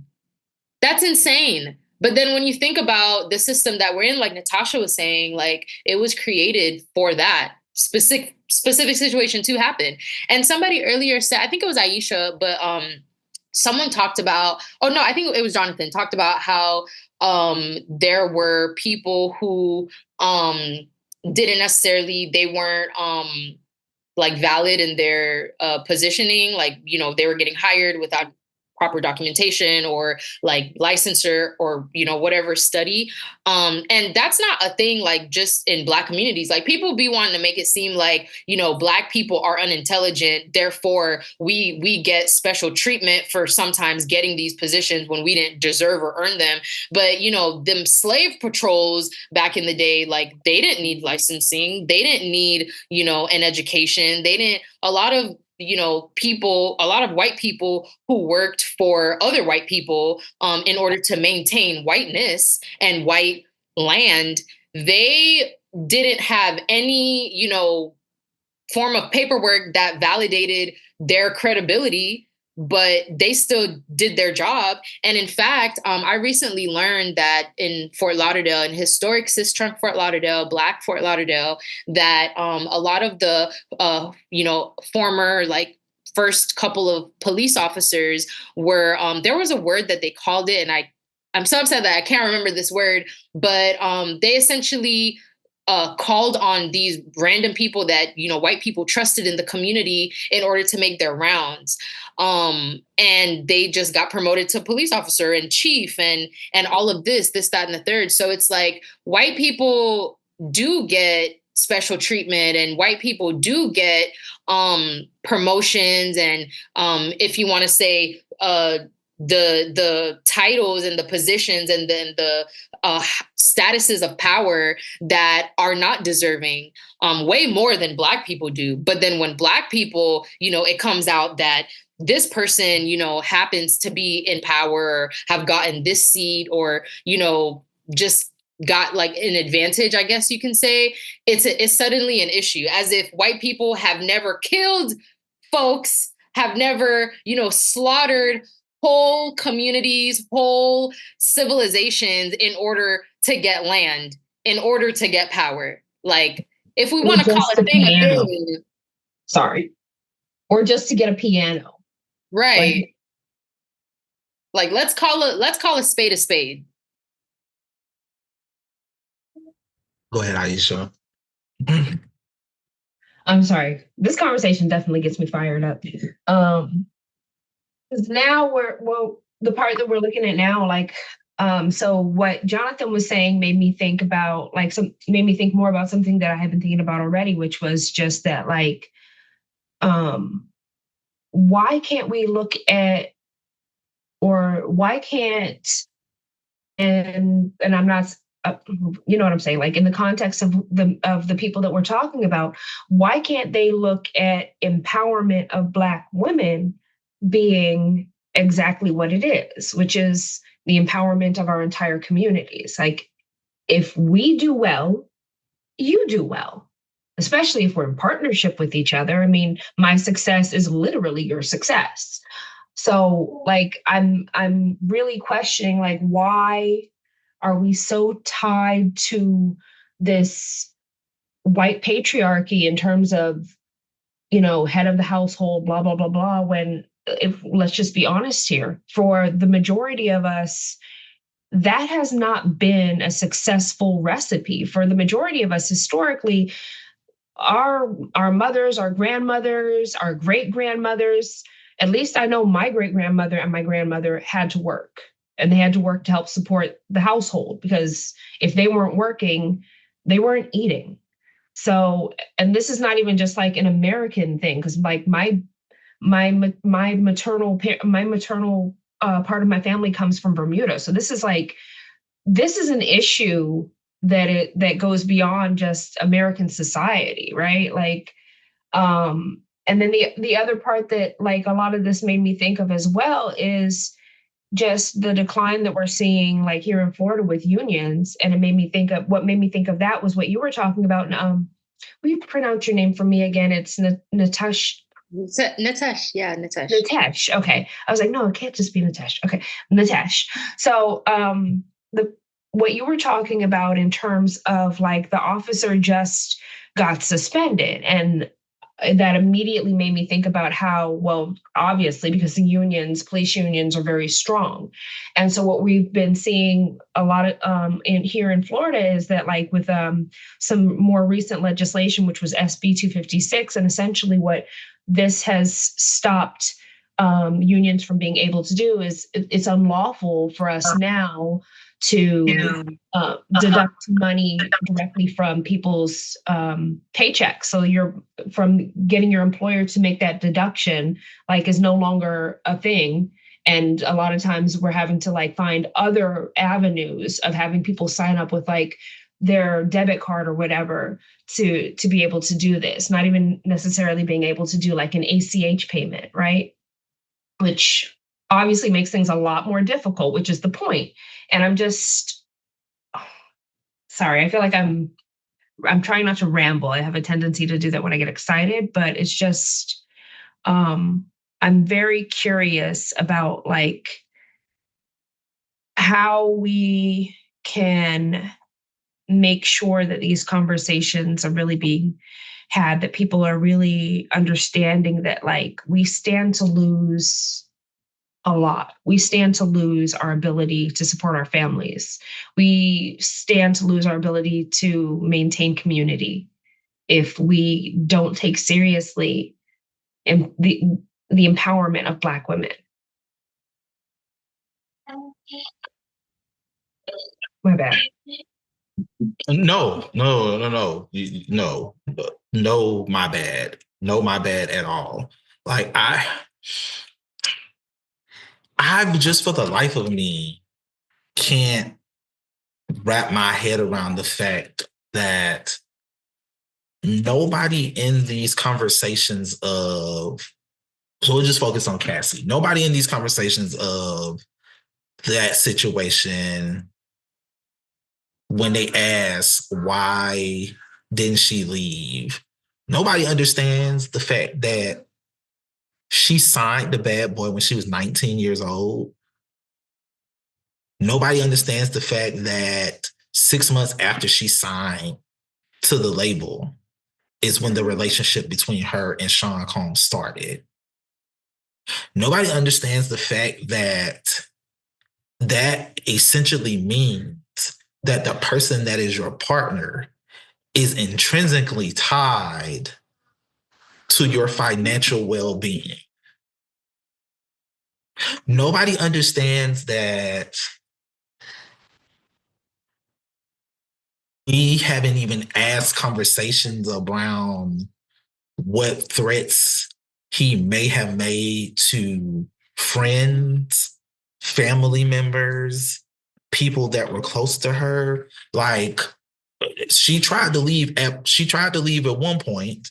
That's insane. But then when you think about the system that we're in, like Natasha was saying, like it was created for that specific situation to happen. And somebody earlier said, I think it was Ieshia, but someone talked about, oh no, I think it was Jonathan, talked about how there were people who didn't necessarily, they weren't like valid in their positioning, like, they were getting hired without proper documentation or like licensure or, whatever study. And that's not a thing like just in Black communities. Like people be wanting to make it seem like, Black people are unintelligent. Therefore, we get special treatment for sometimes getting these positions when we didn't deserve or earn them. But, them slave patrols back in the day, like they didn't need licensing. They didn't need, an education. They didn't, a lot of white people who worked for other white people in order to maintain whiteness and white land, they didn't have any, form of paperwork that validated their credibility, but they still did their job. And in fact, I recently learned that in Fort Lauderdale, in historic cis-trunk Fort Lauderdale, Black Fort Lauderdale, that a lot of the, former like first couple of police officers were, there was a word that they called it. And I'm so upset that I can't remember this word, but they essentially called on these random people that, white people trusted in the community in order to make their rounds. And they just got promoted to police officer and chief and all of this, that, and the third. So it's like white people do get special treatment and white people do get promotions. And if you want to say the titles and the positions and then the statuses of power that are not deserving, way more than Black people do. But then when Black people, it comes out that this person, happens to be in power or have gotten this seat or, just got like an advantage, I guess you can say, it's suddenly an issue, as if white people have never killed folks, have never, slaughtered whole communities, whole civilizations in order to get land, in order to get power. Like, if we want to call a thing a thing. Sorry. Or just to get a piano. Right. Like let's call a spade a spade. Go ahead, Ieshia. I'm sorry. This conversation definitely gets me fired up. Because now the part that we're looking at now, like So what Jonathan was saying made me think more about something that I had been thinking about already, which was just that like, why can't we look at, or why can't, and I'm not, you know what I'm saying? Like in the context of the people that we're talking about, why can't they look at empowerment of Black women being exactly what it is, which is the empowerment of our entire communities? Like, if we do well, you do well, especially if we're in partnership with each other. I mean, my success is literally your success. So like, I'm really questioning, like, why are we so tied to this white patriarchy in terms of, you know, head of the household, blah, blah, blah, blah, when, if let's just be honest here, for the majority of us, that has not been a successful recipe. For the majority of us historically, our mothers, our grandmothers, our great grandmothers, at least I know my great grandmother and my grandmother had to work, and they had to work to help support the household, because if they weren't working, they weren't eating. So, and this is not even just like an American thing, because like my maternal part of my family comes from Bermuda. So this is an issue that goes beyond just American society, right? Like, and then the other part that like a lot of this made me think of as well is just the decline that we're seeing like here in Florida with unions. And what made me think of that was what you were talking about. Will you pronounce your name for me again? It's Natasha. Natasha, yeah, Natasha. Natasha. Okay. I was like, no, it can't just be Natasha. Okay, Natasha. So what you were talking about in terms of like the officer just got suspended, and that immediately made me think about how, well, obviously, because the police unions are very strong. And so what we've been seeing a lot of here in Florida is that like with some more recent legislation, which was SB 256, and essentially what this has stopped unions from being able to do is it's unlawful for us now to deduct money directly from people's paychecks. So you're from getting your employer to make that deduction like is no longer a thing. And a lot of times we're having to like find other avenues of having people sign up with like their debit card or whatever to be able to do this, not even necessarily being able to do like an ACH payment, right? Which obviously makes things a lot more difficult, which is the point. And I'm just, sorry, I feel like I'm trying not to ramble. I have a tendency to do that when I get excited, but it's just, I'm very curious about like how we can make sure that these conversations are really being had, that people are really understanding that like we stand to lose a lot. We stand to lose our ability to support our families. We stand to lose our ability to maintain community if we don't take seriously the empowerment of Black women. My bad. No, my bad. No, my bad at all. Like I just for the life of me can't wrap my head around the fact that nobody in these conversations of, so we'll just focus on Cassie. Nobody in these conversations of that situation, when they ask why didn't she leave, nobody understands the fact that she signed the bad boy when she was 19 years old. Nobody understands the fact that 6 months after she signed to the label is when the relationship between her and Sean Combs started. Nobody understands the fact that that essentially means that the person that is your partner is intrinsically tied to your financial well-being. Nobody understands that we haven't even asked conversations around what threats he may have made to friends, family members, people that were close to her. Like, she tried to leave at one point,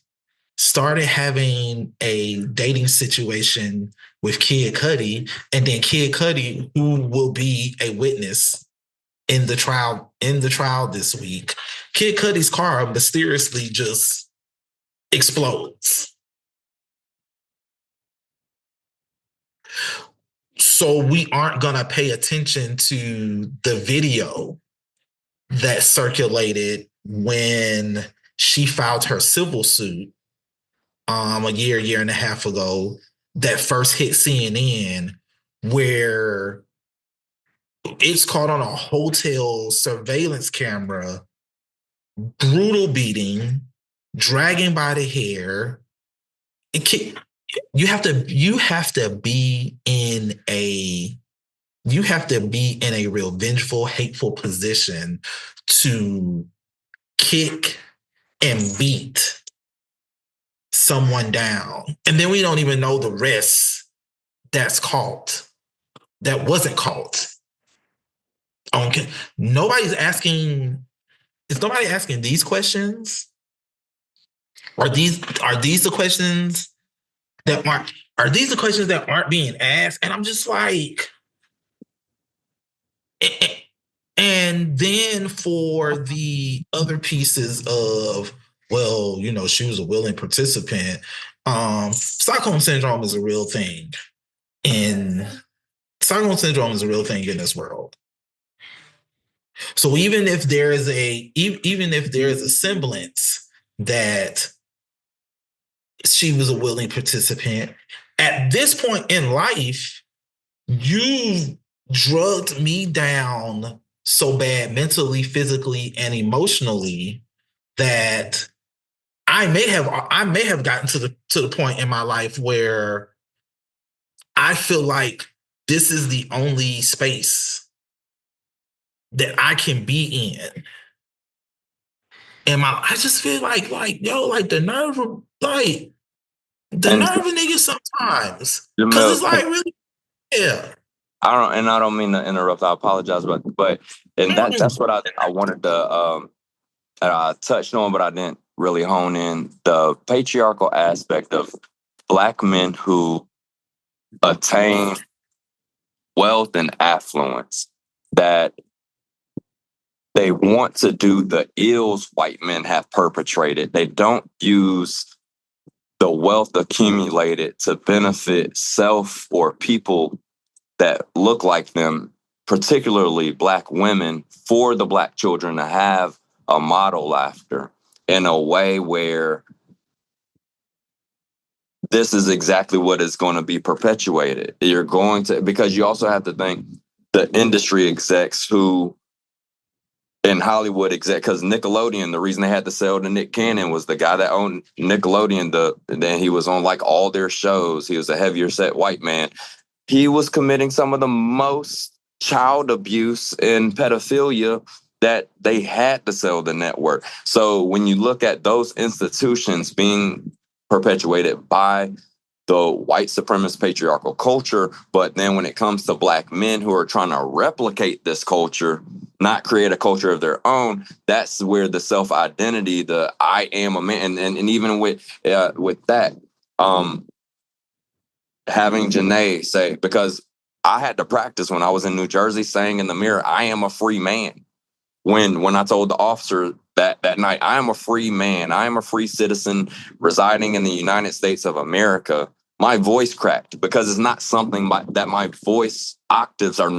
started having a dating situation with Kid Cudi, and then Kid Cudi, who will be a witness in the trial this week, Kid Cudi's car mysteriously just explodes. So we aren't going to pay attention to the video that circulated when she filed her civil suit a year and a half ago, that first hit CNN, where it's caught on a hotel surveillance camera, brutal beating, dragging by the hair. You have to be in a real vengeful, hateful position to kick and beat someone down. And then we don't even know the rest that wasn't caught. Okay. Nobody's asking. Is nobody asking these questions? Are these the questions that aren't being asked? And I'm just like, and then for the other pieces of, well, she was a willing participant. Stockholm syndrome is a real thing. Stockholm syndrome is a real thing in this world. So even if there is a semblance that she was a willing participant, at this point in life, you've drugged me down so bad mentally, physically, and emotionally that I may have gotten to the point in my life where I feel like this is the only space that I can be in. And I just feel like the nerve of niggas sometimes. Because it's like, really, yeah. I don't mean to interrupt. I apologize, but that's what I wanted to touch on, but I didn't really hone in. The patriarchal aspect of Black men who attain wealth and affluence, that they want to do the ills white men have perpetrated. They don't use the wealth accumulated to benefit self or people that look like them, particularly Black women, for the Black children to have a model after, in a way where this is exactly what is going to be perpetuated. Because you also have to think the industry execs who, in Hollywood because Nickelodeon, the reason they had to sell to Nick Cannon was the guy that owned Nickelodeon. Then he was on like all their shows. He was a heavier set white man. He was committing some of the most child abuse and pedophilia that they had to sell the network. So when you look at those institutions being perpetuated by the white supremacist patriarchal culture, but then when it comes to Black men who are trying to replicate this culture, not create a culture of their own, that's where the self-identity, the I am a man, and even with that, having Jenay say, because I had to practice when I was in New Jersey saying in the mirror, I am a free man. When I told the officer that night, I am a free man, I am a free citizen residing in the United States of America, my voice cracked because it's not something that my voice octaves are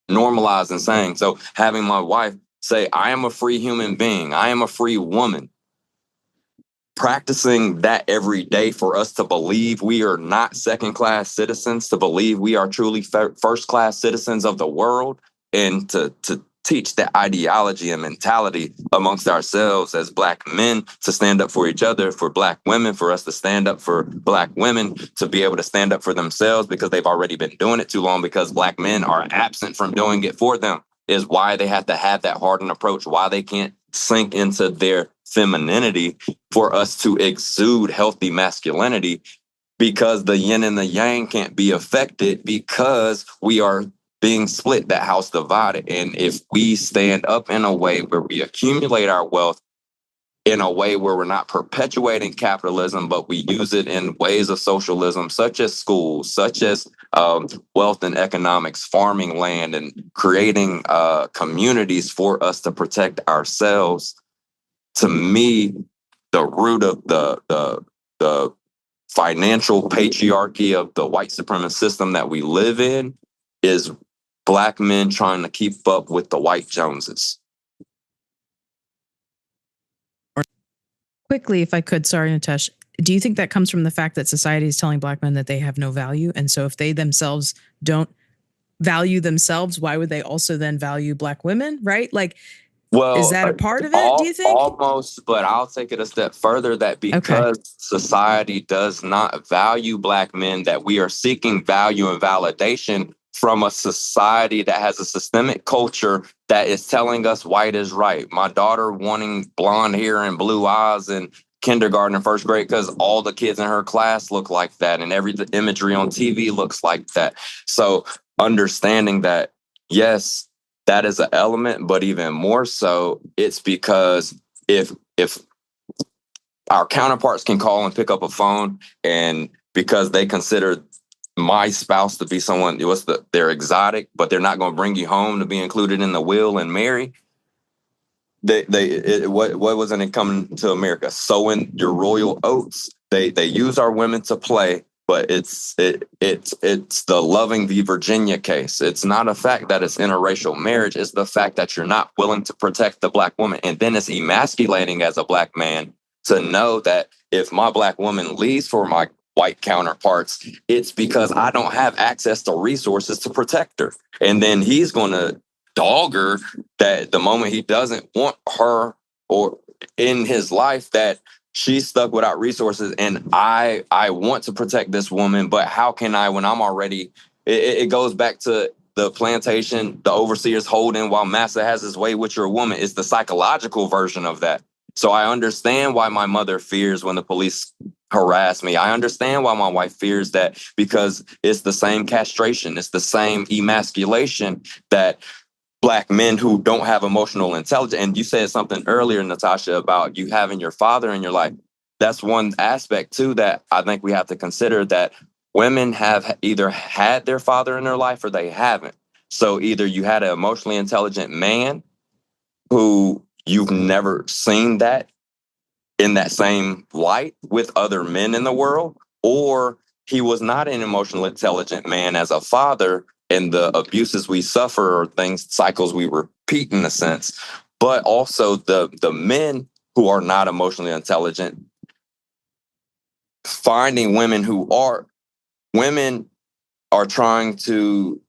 normalized in saying. So having my wife say, I am a free human being, I am a free woman, practicing that every day for us to believe we are not second-class citizens, to believe we are truly first-class citizens of the world, and to teach that ideology and mentality amongst ourselves as Black men, to stand up for each other, for Black women, for us to stand up for Black women, to be able to stand up for themselves because they've already been doing it too long, because Black men are absent from doing it for them, is why they have to have that hardened approach, why they can't sink into their femininity, for us to exude healthy masculinity, because the yin and the yang can't be affected because we are being split, that house divided. And if we stand up in a way where we accumulate our wealth in a way where we're not perpetuating capitalism, but we use it in ways of socialism, such as schools, such as wealth and economics, farming land, and creating communities for us to protect ourselves. To me, the root of the financial patriarchy of the white supremacist system that we live in is Black men trying to keep up with the white Joneses. Quickly, if I could, sorry, Natasha, do you think that comes from the fact that society is telling Black men that they have no value? And so if they themselves don't value themselves, why would they also then value Black women, right? Like, well, is that a part of it, do you think? Almost, but I'll take it a step further, that because society does not value Black men, that we are seeking value and validation from a society that has a systemic culture that is telling us white is right. My daughter wanting blonde hair and blue eyes in kindergarten and first grade because all the kids in her class look like that, and every imagery on TV looks like that. So understanding that, yes, that is an element, but even more so, it's because if our counterparts can call and pick up a phone, and because they consider my spouse to be someone, they're exotic, but they're not going to bring you home to be included in the will and marry. What wasn't it coming to America? Sowing your royal oats. They use our women to play, but it's the Loving v. Virginia case. It's not a fact that it's interracial marriage. It's the fact that you're not willing to protect the Black woman. And then it's emasculating as a Black man to know that if my Black woman leaves for my white counterparts, it's because I don't have access to resources to protect her. And then he's going to dog her that the moment he doesn't want her or in his life, that she's stuck without resources. And I want to protect this woman, but how can I when I'm already, it goes back to the plantation, the overseers holding while master has his way with your woman. It's the psychological version of that. So I understand why my mother fears when the police harass me. I understand why my wife fears that, because it's the same castration. It's the same emasculation that Black men who don't have emotional intelligence. And you said something earlier, Natasha, about you having your father in your life. That's one aspect too that I think we have to consider, that women have either had their father in their life or they haven't. So either you had an emotionally intelligent man who you've never seen that in that same light with other men in the world, or he was not an emotionally intelligent man as a father, and the abuses we suffer are things, cycles we repeat in a sense. But also the men who are not emotionally intelligent, finding women are trying to,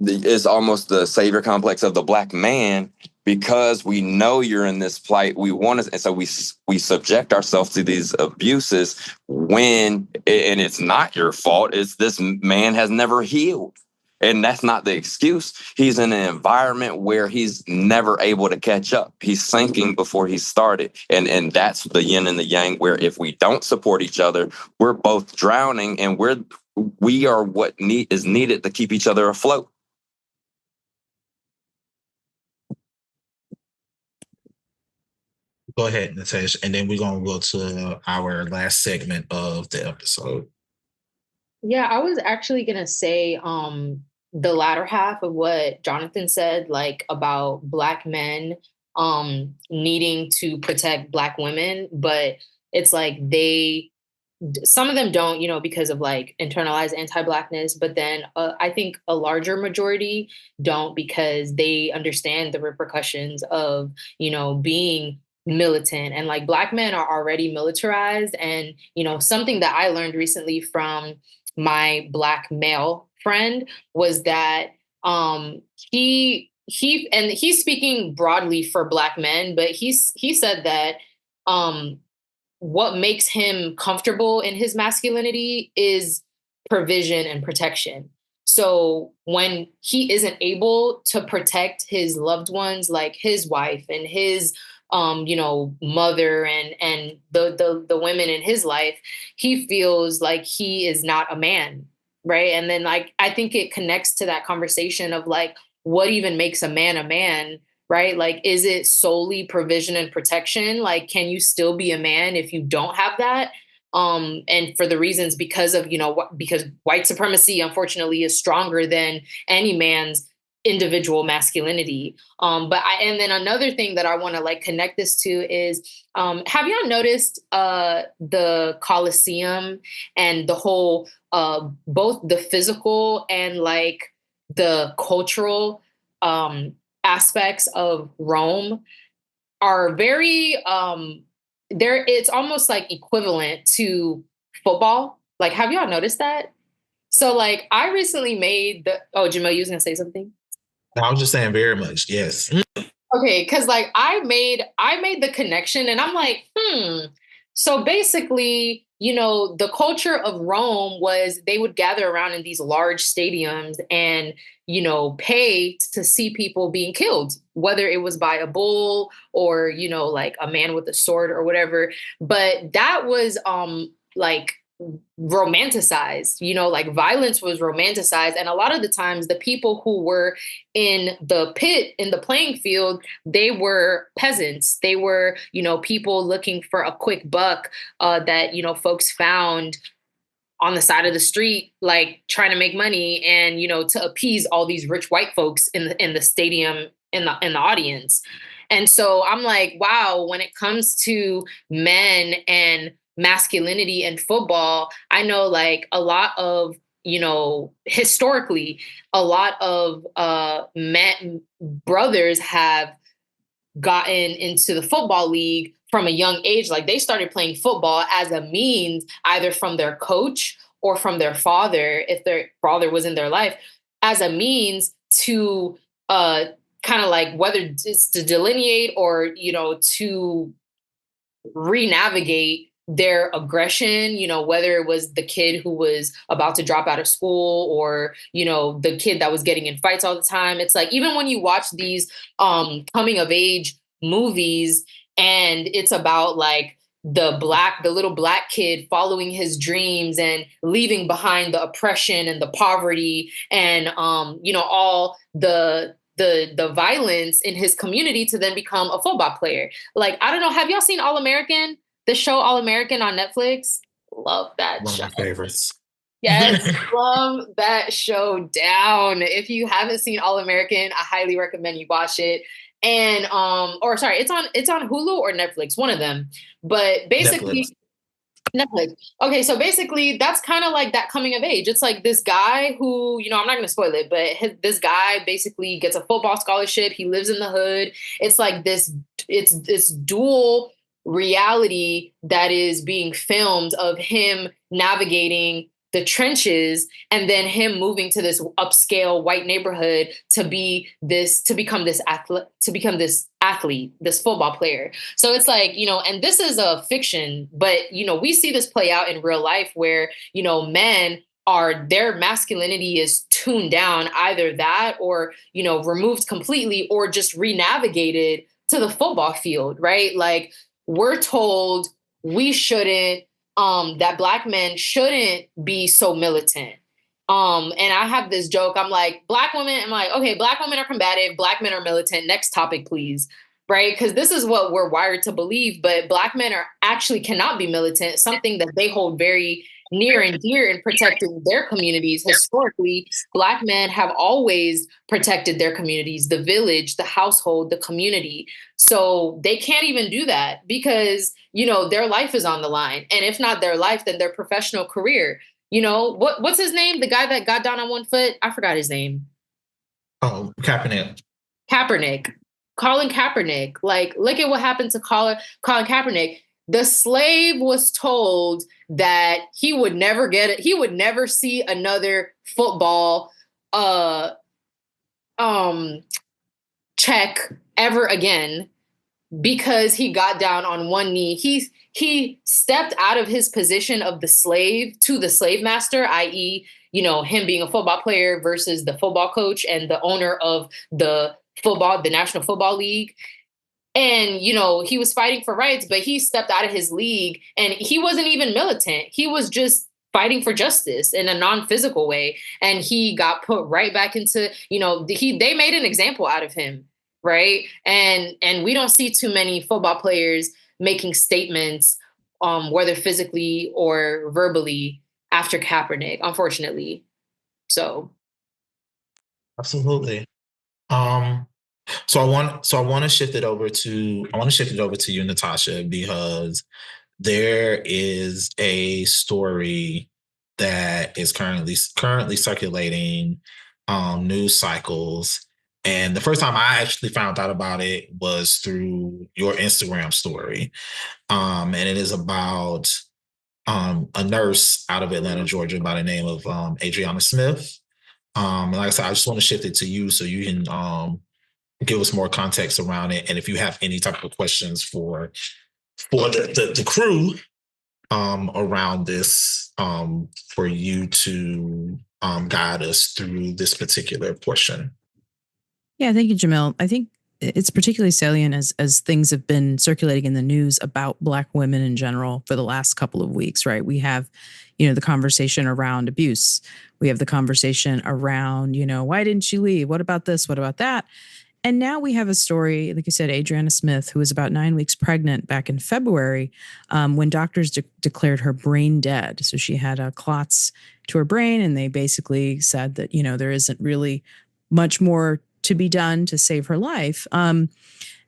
it's almost the savior complex of the Black man, because we know you're in this plight. We want to, and so we subject ourselves to these abuses when, and it's not your fault. It's this man has never healed. And that's not the excuse. He's in an environment where he's never able to catch up. He's sinking before he started. And that's the yin and the yang, where if we don't support each other, we're both drowning, and we are what is needed to keep each other afloat. Go ahead, Natasha, and then we're going to go to our last segment of the episode. Yeah, I was actually going to say the latter half of what Jonathan said, like about Black men needing to protect Black women, but it's like some of them don't, because of like internalized anti-Blackness, but then I think a larger majority don't, because they understand the repercussions of, being militant. And like Black men are already militarized. And, something that I learned recently from my Black male friend was that he's speaking broadly for Black men, but he said that what makes him comfortable in his masculinity is provision and protection. So when he isn't able to protect his loved ones, like his wife and his mother and the women in his life, he feels like he is not a man. Right. And then like, I think it connects to that conversation of like, what even makes a man, right? Like, is it solely provision and protection? Like, can you still be a man if you don't have that? And for the reasons because of, because white supremacy, unfortunately, is stronger than any man's individual masculinity. And then another thing that I want to like connect this to is, have y'all noticed the Colosseum and the whole, both the physical and like the cultural aspects of Rome are very, it's almost like equivalent to football. Like, have y'all noticed that? So like, I recently made Jamil, you was gonna say something? I was just saying very much, yes. Okay, because like I made the connection and I'm like, So basically, the culture of Rome was they would gather around in these large stadiums and, pay to see people being killed, whether it was by a bull or, like a man with a sword or whatever. But that was like romanticized, like violence was romanticized. And a lot of the times the people who were in the pit, in the playing field, they were peasants. They were, people looking for a quick buck that, folks found on the side of the street, like trying to make money and, to appease all these rich white folks in the stadium, in the audience. And so I'm like, wow, when it comes to men and masculinity and football, I know like a lot of, historically, a lot of brothers have gotten into the football league from a young age. Like they started playing football as a means, either from their coach or from their father, if their father was in their life, as a means to kind of like whether it's to delineate or, to re-navigate their aggression, whether it was the kid who was about to drop out of school or, the kid that was getting in fights all the time. It's like, even when you watch these coming of age movies and it's about like the little black kid following his dreams and leaving behind the oppression and the poverty and, all the violence in his community to then become a football player. Like, I don't know. Have y'all seen All American? The show All American on Netflix? Love that show. One of my favorites. Yes, love that show down. If you haven't seen All American, I highly recommend you watch it. And it's on Hulu or Netflix, one of them. But basically Netflix. Okay, so basically that's kind of like that coming of age. It's like this guy who, I'm not going to spoil it, but this guy basically gets a football scholarship. He lives in the hood. It's like this dual reality that is being filmed of him navigating the trenches and then him moving to this upscale white neighborhood to become this athlete, this football player. So it's like, and this is a fiction, but, we see this play out in real life where, men their masculinity is tuned down, either that or, removed completely or just re-navigated to the football field, right? Like we're told we shouldn't, that Black men shouldn't be so militant. And I have this joke. I'm like, Black women, I'm like, okay, Black women are combative. Black men are militant. Next topic, please. Right? Because this is what we're wired to believe. But Black men cannot be militant, something that they hold very near and dear in protecting their communities. Historically, Black men have always protected their communities, the village, the household, the community. So they can't even do that because, their life is on the line. And if not their life, then their professional career. What's his name? The guy that got down on one foot? I forgot his name. Oh, Kaepernick. Colin Kaepernick. Like, look at what happened to Colin Kaepernick. The slave was told that he would never get it. He would never see another football check ever again because he got down on one knee. He stepped out of his position of the slave to the slave master, i.e., him being a football player versus the football coach and the owner of the National Football League. And, he was fighting for rights, but he stepped out of his league, and he wasn't even militant. He was just fighting for justice in a non-physical way. And he got put right back into, they made an example out of him. Right. And we don't see too many football players making statements, whether physically or verbally, after Kaepernick, unfortunately. So. Absolutely. So I want to shift it over to you, Natasha, because there is a story that is currently circulating news cycles. And the first time I actually found out about it was through your Instagram story. And it is about a nurse out of Atlanta, Georgia, by the name of Adriana Smith. And like I said, I just want to shift it to you so you can give us more context around it. And if you have any type of questions for the crew around this, for you to guide us through this particular portion. Yeah, thank you, Jamil. I think it's particularly salient as things have been circulating in the news about Black women in general for the last couple of weeks, right? We have, the conversation around abuse. We have the conversation around, why didn't she leave? What about this? What about that? And now we have a story, like I said, Adriana Smith, who was about 9 weeks pregnant back in February, when doctors declared her brain dead. So she had clots to her brain, and they basically said that, there isn't really much more to be done to save her life.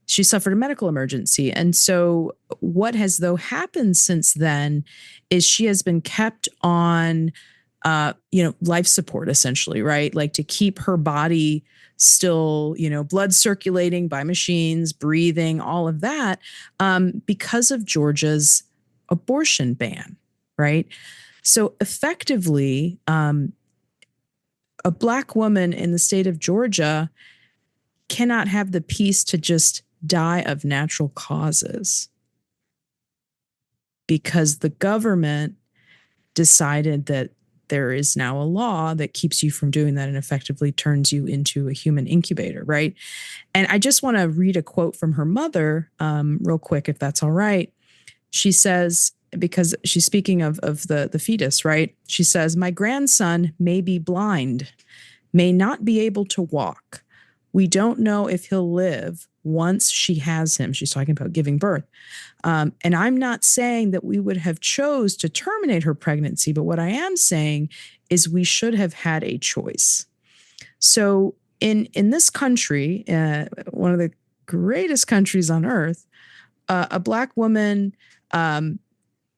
She suffered a medical emergency. And so what has, though, happened since then is she has been kept on, life support, essentially, right? Like to keep her body still, blood circulating by machines, breathing, all of that, because of Georgia's abortion ban, right? So effectively, a Black woman in the state of Georgia cannot have the peace to just die of natural causes because the government decided that there is now a law that keeps you from doing that and effectively turns you into a human incubator, right? And I just want to read a quote from her mother real quick, if that's all right. She says, because she's speaking of the fetus, right? She says, "My grandson may be blind, may not be able to walk. We don't know if he'll live once she has him." She's talking about giving birth. And I'm not saying that we would have chose to terminate her pregnancy, but what I am saying is we should have had a choice. So in this country, one of the greatest countries on earth, a Black woman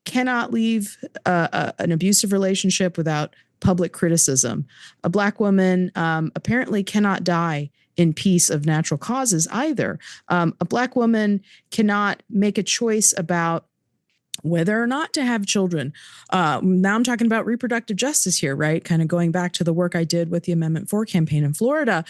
cannot leave an abusive relationship without public criticism. A Black woman apparently cannot die in peace of natural causes either. A Black woman cannot make a choice about whether or not to have children. Now I'm talking about reproductive justice here, right? Kind of going back to the work I did with the Amendment 4 campaign in Florida,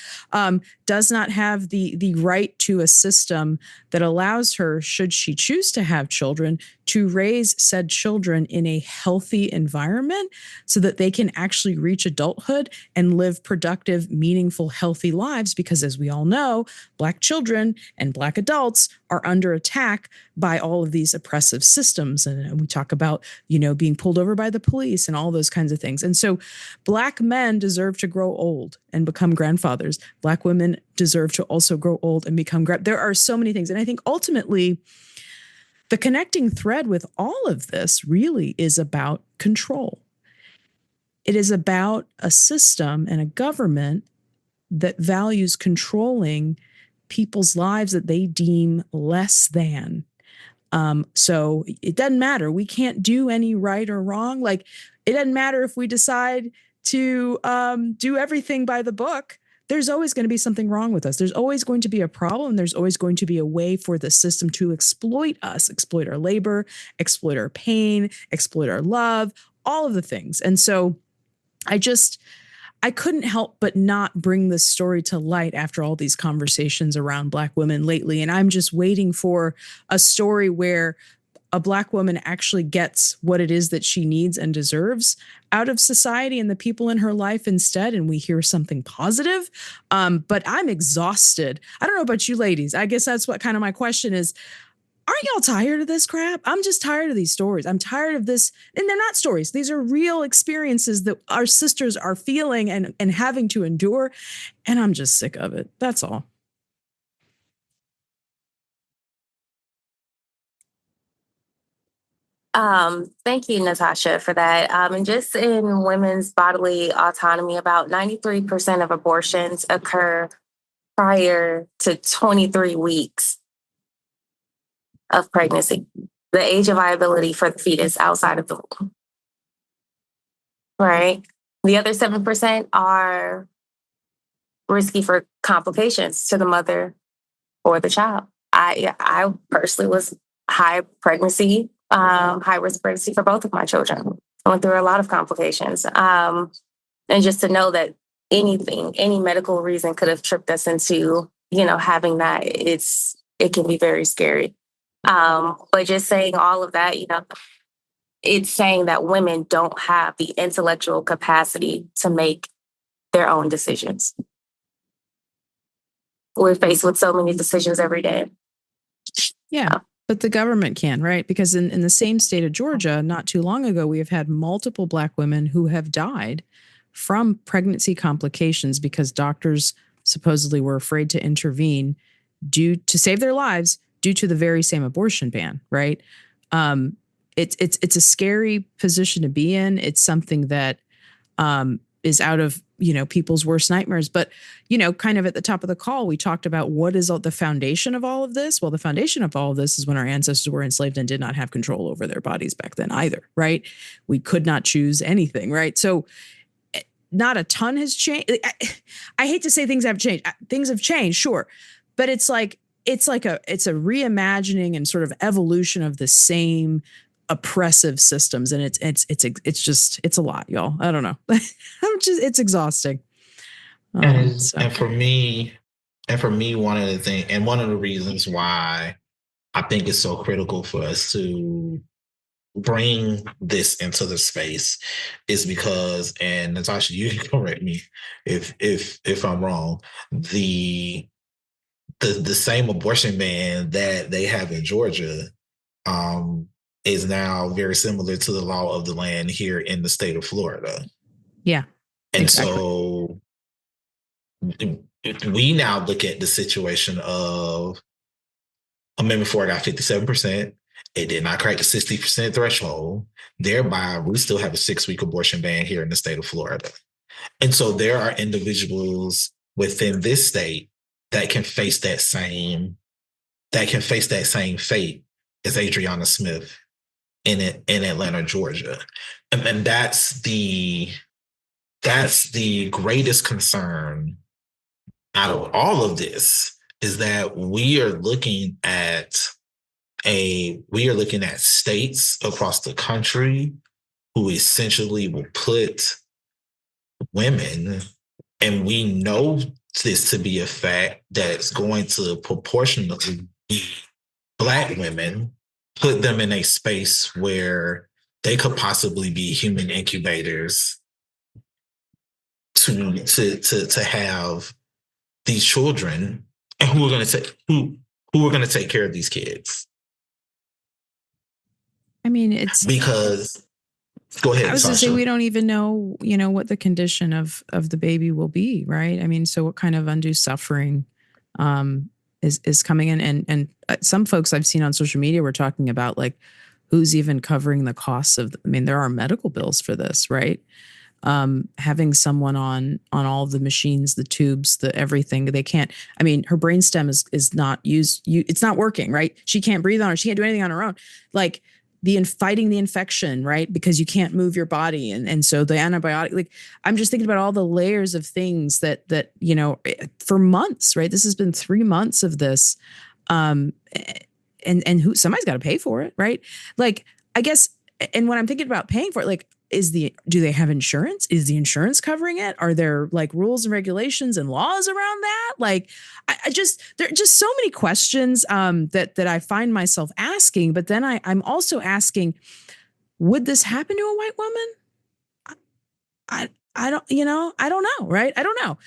does not have the right to a system that allows her, should she choose to have children, to raise said children in a healthy environment so that they can actually reach adulthood and live productive, meaningful, healthy lives. Because as we all know, Black children and Black adults are under attack by all of these oppressive systems. And we talk about, being pulled over by the police and all those kinds of things. And so Black men deserve to grow old and become grandfathers. Black women deserve to also grow old and become there are so many things. And I think ultimately the connecting thread with all of this really is about control. It is about a system and a government that values controlling people's lives that they deem less than. So it doesn't matter. We can't do any right or wrong. Like, it doesn't matter if we decide to do everything by the book. There's always going to be something wrong with us. There's always going to be a problem. There's always going to be a way for the system to exploit us, exploit our labor, exploit our pain, exploit our love, all of the things. And so I couldn't help but not bring this story to light after all these conversations around Black women lately. And I'm just waiting for a story where a Black woman actually gets what it is that she needs and deserves out of society and the people in her life instead, and we hear something positive. But I'm exhausted. I don't know about you ladies. I guess that's what kind of my question is. Aren't y'all tired of this crap? I'm just tired of these stories. I'm tired of this. And they're not stories. These are real experiences that our sisters are feeling and having to endure. And I'm just sick of it. That's all. Thank you, Natasha, for that. And just in women's bodily autonomy, about 93% of abortions occur prior to 23 weeks of pregnancy, the age of viability for the fetus outside of the womb. Right? The other 7% are risky for complications to the mother or the child. I personally was high risk pregnancy for both of my children. I went through a lot of complications. And just to know that any medical reason could have tripped us into, having that, it can be very scary. But just saying all of that, it's saying that women don't have the intellectual capacity to make their own decisions. We're faced with so many decisions every day. Yeah. But the government can, right? Because in the same state of Georgia, not too long ago, we have had multiple Black women who have died from pregnancy complications because doctors supposedly were afraid to intervene to save their lives due to the very same abortion ban, right? It's a scary position to be in. It's something that is out of people's worst nightmares. But kind of at the top of the call, we talked about what is the foundation of all of this. Well, the foundation of all of this is when our ancestors were enslaved and did not have control over their bodies back then either, right? We could not choose anything, right? So not a ton has changed. I hate to say things have changed. Things have changed, sure, but it's a reimagining and sort of evolution of the same oppressive systems, and it's a lot, y'all. I don't know. It's exhausting. And for me, one of the things, and one of the reasons why I think it's so critical for us to bring this into the space is because, and Natasha, you can correct me if I'm wrong, the same abortion ban that they have in Georgia is now very similar to the law of the land here in the state of Florida. Yeah. And exactly. So we now look at the situation of Amendment 4 got 57%. It did not crack the 60% threshold. Thereby, we still have a 6-week abortion ban here in the state of Florida. And so there are individuals within this state that can face that same fate as Adriana Smith in Atlanta, Georgia. And that's the greatest concern out of all of this, is that we are looking at states across the country who essentially will put women, and we know this to be a fact, that's going to proportionately be Black women, put them in a space where they could possibly be human incubators to have these children, and who are going to take care of these kids. I mean, it's because go ahead. I was going to say, we don't even know, what the condition of the baby will be, right? I mean, so what kind of undue suffering is coming in, and some folks I've seen on social media were talking about like who's even covering the costs of. I mean, there are medical bills for this, right? Having someone on all of the machines, the tubes, the everything, they can't. I mean, her brainstem is not used. It's not working, right? She can't breathe on her. She can't do anything on her own. Like fighting the infection, right? Because you can't move your body. And so the antibiotic, like, I'm just thinking about all the layers of things that, for months, right? This has been 3 months of this. And somebody's got to pay for it, right? Like, I guess, and when I'm thinking about paying for it, like, do they have insurance? Is the insurance covering it? Are there like rules and regulations and laws around that? Like, there are just so many questions that I find myself asking. But then I'm also asking, would this happen to a white woman? I don't, I don't know, right? I don't know.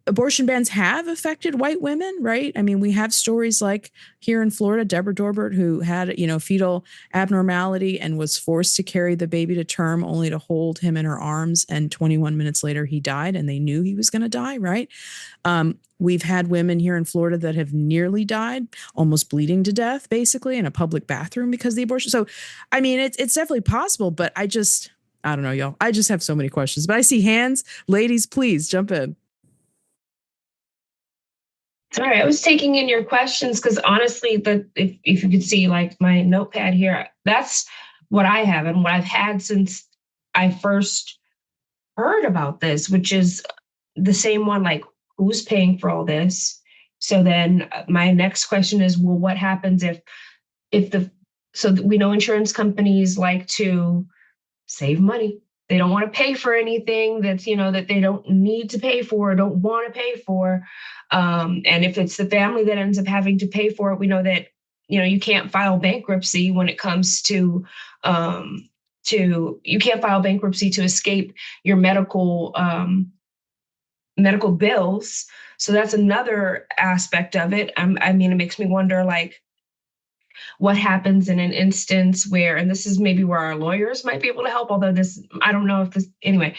Abortion bans have affected white women, right? I mean, we have stories like here in Florida, Deborah Dorbert, who had, fetal abnormality and was forced to carry the baby to term only to hold him in her arms. And 21 minutes later, he died and they knew he was going to die, right? We've had women here in Florida that have nearly died, almost bleeding to death, basically, in a public bathroom because of the abortion. So, I mean, it's definitely possible, but I don't know, y'all. I just have so many questions, but I see hands. Ladies, please jump in. Sorry, I was taking in your questions because honestly, if you could see like my notepad here, that's what I have and what I've had since I first heard about this, which is the same one, like who's paying for all this? So then my next question is, well, what happens so we know insurance companies like to save money. They don't want to pay for anything that's, that they don't need to pay for or don't want to pay for. And if it's the family that ends up having to pay for it, we know that, you can't file bankruptcy when it comes to you can't file bankruptcy to escape your medical bills. So that's another aspect of it. I mean, it makes me wonder, like, what happens in an instance where, and this is maybe where our lawyers might be able to help, although I don't know if this, anyway,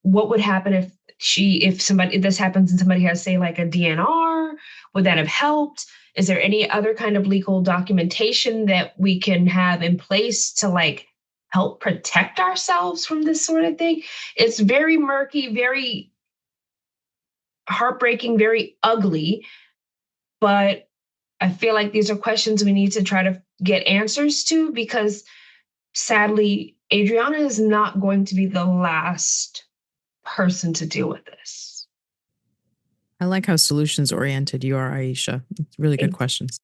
what would happen if this happens and somebody has, say, like a DNR? Would that have helped? Is there any other kind of legal documentation that we can have in place to like help protect ourselves from this sort of thing? It's very murky, very heartbreaking, very ugly, but I feel like these are questions we need to try to get answers to, because sadly, Adriana is not going to be the last person to deal with this. I like how solutions oriented you are, Ieshia. Really good questions.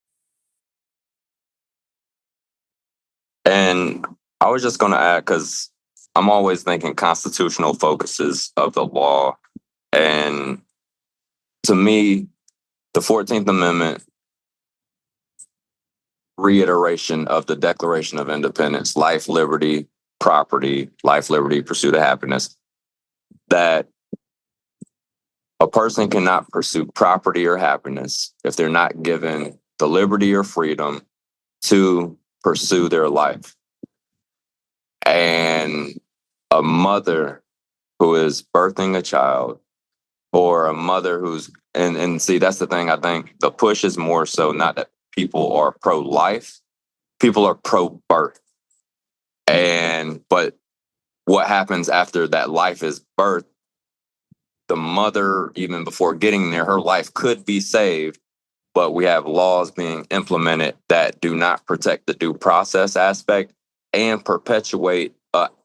And I was just going to add, because I'm always thinking constitutional focuses of the law. And to me, the 14th Amendment reiteration of the Declaration of Independence, life, liberty, property, life, liberty, pursuit of happiness, that a person cannot pursue property or happiness if they're not given the liberty or freedom to pursue their life. And a mother who is birthing a child, or a mother who's, and see, that's the thing. I think the push is more so not that people are pro-life, people are pro-birth. But what happens after that life is birthed, the mother, even before getting there, her life could be saved, but we have laws being implemented that do not protect the due process aspect and perpetuate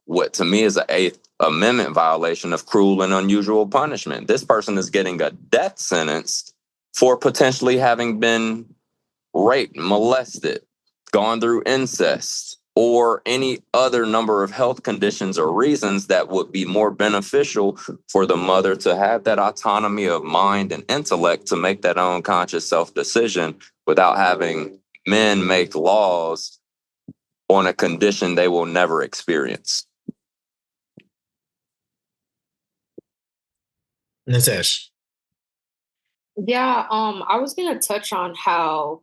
what to me is an Eighth Amendment violation of cruel and unusual punishment. This person is getting a death sentence for potentially having been raped, molested, gone through incest, or any other number of health conditions or reasons that would be more beneficial for the mother to have that autonomy of mind and intellect to make that own conscious self-decision without having men make laws on a condition they will never experience. Natasha. Yeah, I was gonna touch on how,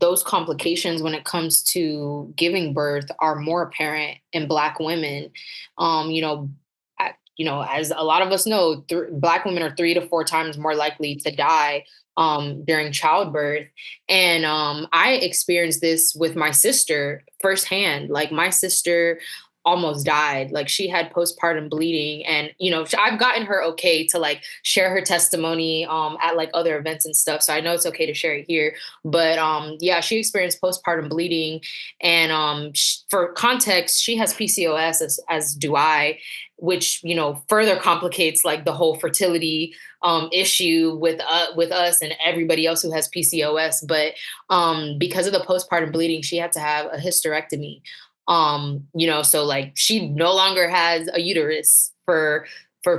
those complications when it comes to giving birth are more apparent in Black women. As a lot of us know, Black women are 3 to 4 times more likely to die during childbirth. And I experienced this with my sister firsthand. Like, my sister almost died. Like, she had postpartum bleeding, and I've gotten her okay to like share her testimony at like other events and stuff, so I know it's okay to share it here. But yeah, she experienced postpartum bleeding, and for context, she has PCOS, as do I, which further complicates like the whole fertility issue with us and everybody else who has PCOS. But because of the postpartum bleeding, she had to have a hysterectomy. So like she no longer has a uterus. For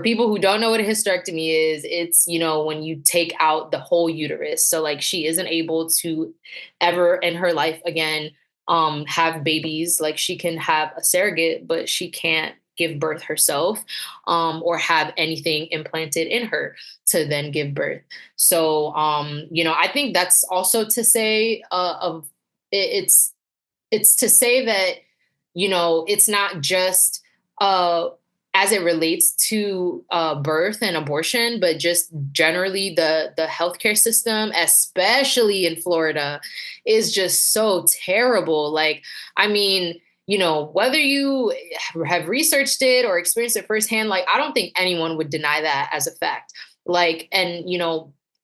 people who don't know what a hysterectomy is, it's, when you take out the whole uterus. So like she isn't able to ever in her life again have babies. Like she can have a surrogate, but she can't give birth herself or have anything implanted in her to then give birth. So, I think that's also to say it's to say that, it's not just as it relates to birth and abortion, but just generally the healthcare system, especially in Florida, is just so terrible. Like, I mean, whether you have researched it or experienced it firsthand, like, I don't think anyone would deny that as a fact. Like, and,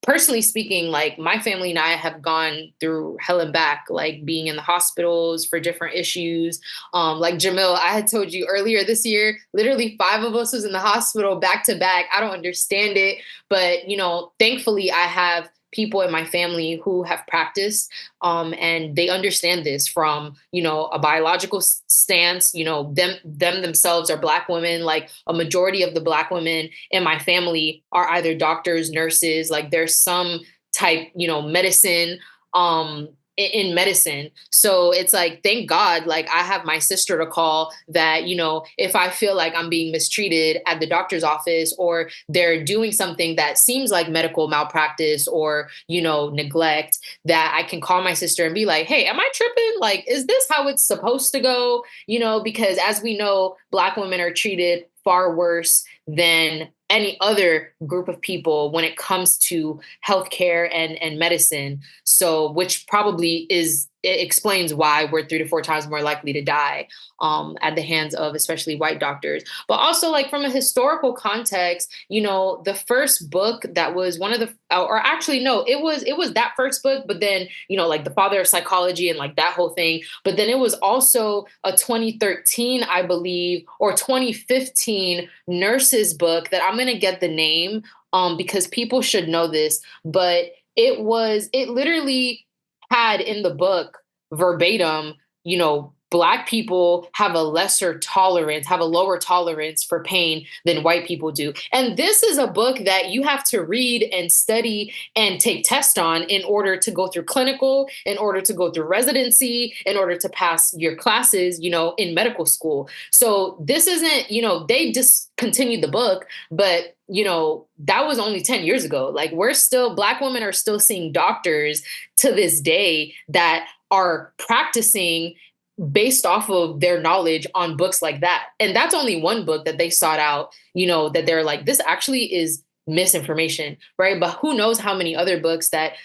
personally speaking, like my family and I have gone through hell and back, like being in the hospitals for different issues. Like Jamil, I had told you earlier this year, literally 5 of us was in the hospital back to back. I don't understand it, but thankfully I have people in my family who have practiced and they understand this from a biological stance. Them themselves are Black women. Like a majority of the Black women in my family are either doctors, nurses. Like there's some type medicine in medicine. So it's like, thank God, like I have my sister to call that, if I feel like I'm being mistreated at the doctor's office or they're doing something that seems like medical malpractice or, neglect, that I can call my sister and be like, hey, am I tripping? Like, is this how it's supposed to go? Because as we know, Black women are treated far worse than any other group of people when it comes to healthcare and medicine. So, which probably it explains why we're 3 to 4 times more likely to die at the hands of especially white doctors. But also, like from a historical context, the first book that was one of the, or actually no, it was that first book, but then like The Father of Psychology and like that whole thing. But then it was also a 2013, I believe, or 2015 nurses book that I'm gonna get the name because people should know this, but it literally had in the book verbatim, Black people have a lower tolerance for pain than white people do. And this is a book that you have to read and study and take tests on in order to go through clinical, in order to go through residency, in order to pass your classes, in medical school. So this isn't, they discontinued the book, but that was only 10 years ago. Like Black women are still seeing doctors to this day that are practicing based off of their knowledge on books like that. And that's only one book that they sought out, that they're like, this actually is misinformation, right? But who knows how many other books that,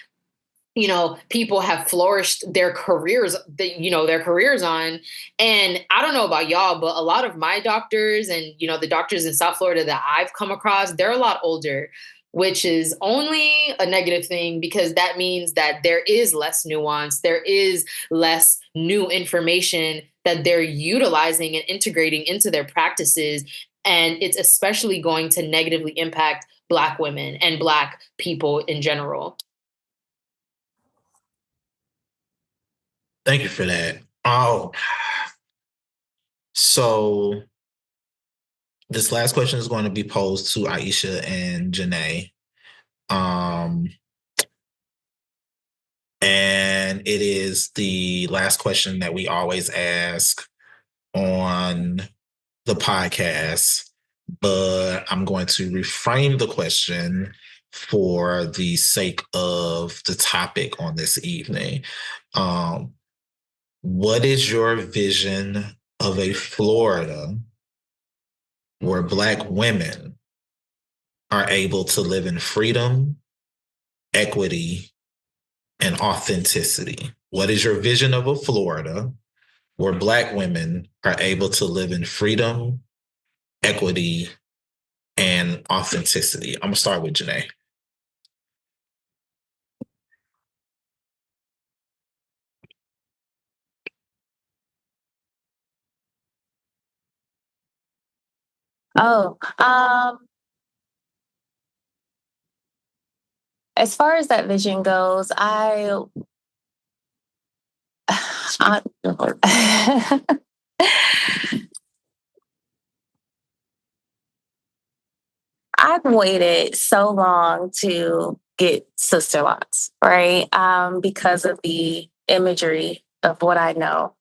people have flourished their careers, their careers on. And I don't know about y'all, but a lot of my doctors and, the doctors in South Florida that I've come across, they're a lot older, which is only a negative thing because that means that there is less nuance, there is less new information that they're utilizing and integrating into their practices. And it's especially going to negatively impact Black women and Black people in general. Thank you for that. Oh, so this last question is going to be posed to Ieshia and Jenay. And it is the last question that we always ask on the podcast, but I'm going to reframe the question for the sake of the topic on this evening. What is your vision of a Florida where Black women are able to live in freedom, equity, and authenticity? What is your vision of a Florida where Black women are able to live in freedom, equity, and authenticity? I'm gonna start with Jenay. As far as that vision goes, I I've waited so long to get sister locks, right? Because of the imagery of what I know,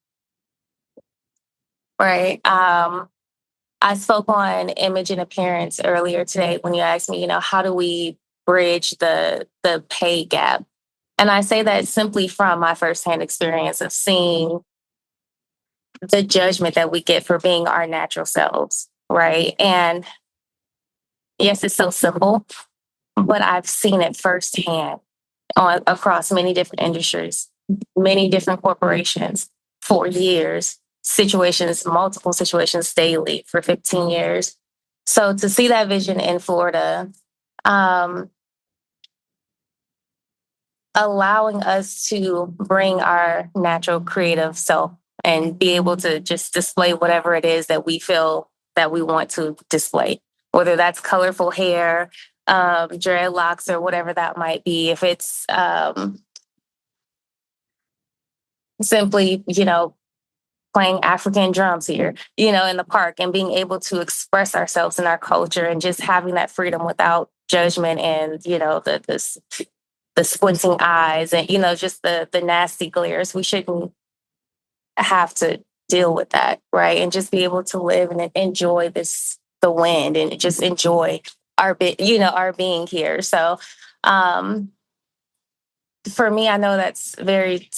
right? I spoke on image and appearance earlier today when you asked me, how do we bridge the pay gap? And I say that simply from my firsthand experience of seeing the judgment that we get for being our natural selves, right? And yes, it's so simple, but I've seen it firsthand across many different industries, many different corporations for years, multiple situations daily for 15 years. So to see that vision in Florida, allowing us to bring our natural creative self and be able to just display whatever it is that we feel that we want to display, whether that's colorful hair, dreadlocks, or whatever that might be. If it's simply, playing African drums here, in the park, and being able to express ourselves in our culture and just having that freedom without judgment and, the squinting eyes and, just the nasty glares. We shouldn't have to deal with that, right? And just be able to live and enjoy the wind and just enjoy our being here. So for me, I know that's very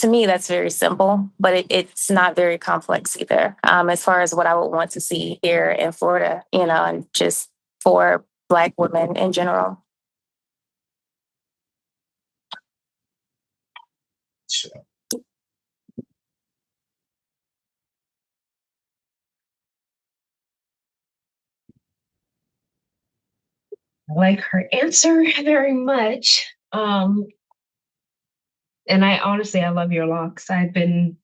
simple, but it's not very complex either. As far as what I would want to see here in Florida, and just for Black women in general. Sure. I like her answer very much. And I love your locks. I've been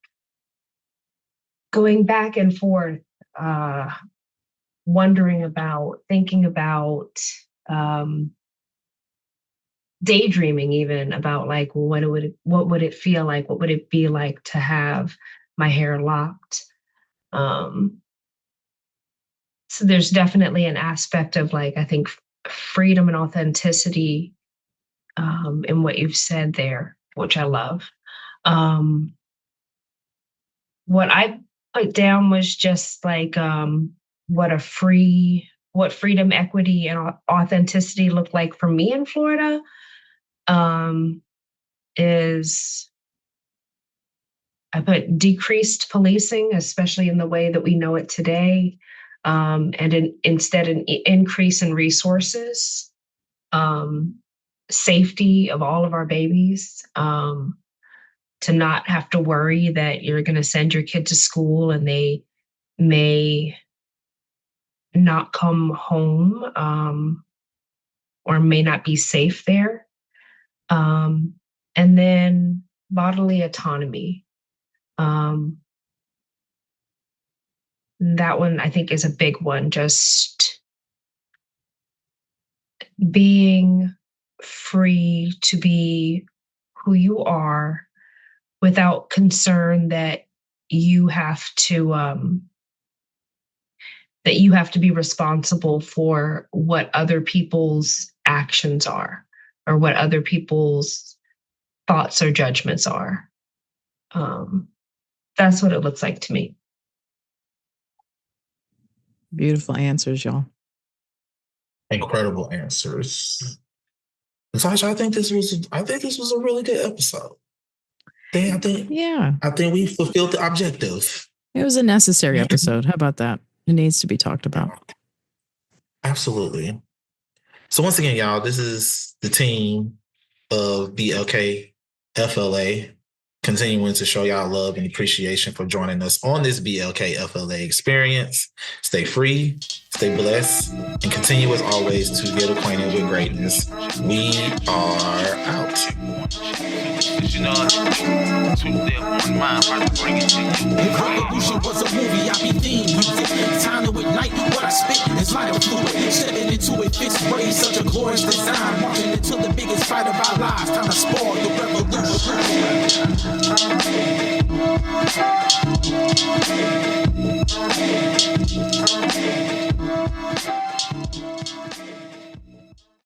going back and forth, thinking about, daydreaming even about what would it feel like? What would it be like to have my hair locked? So there's definitely an aspect of I think freedom and authenticity in what you've said there, which I love. What I put down was just what freedom, equity, and authenticity look like for me in Florida. Is I put decreased policing, especially in the way that we know it today, and instead an increase in resources, safety of all of our babies, to not have to worry that you're going to send your kid to school and they may not come home, or may not be safe there. And then bodily autonomy. That one I think is a big one. Just being free to be who you are without concern that you have to be responsible for what other people's actions are or what other people's thoughts or judgments are. That's what it looks like to me. Beautiful answers, y'all. Incredible answers. Natasha, I think this was a really good episode. I think we fulfilled the objective. It was a necessary episode. How about that? It needs to be talked about. Absolutely. So once again, y'all, this is the team of BLKFLA continuing to show y'all love and appreciation for joining us on this BLKFLA experience. Stay free, stay blessed, and continue as always to get acquainted with greatness. We are out. Revolution was a movie, I be theme music. Time to ignite what I spit is lighter fluid. Stepping into it, fixed rays, such a glorious design. Marching into the biggest fight of our lives. Time to spoil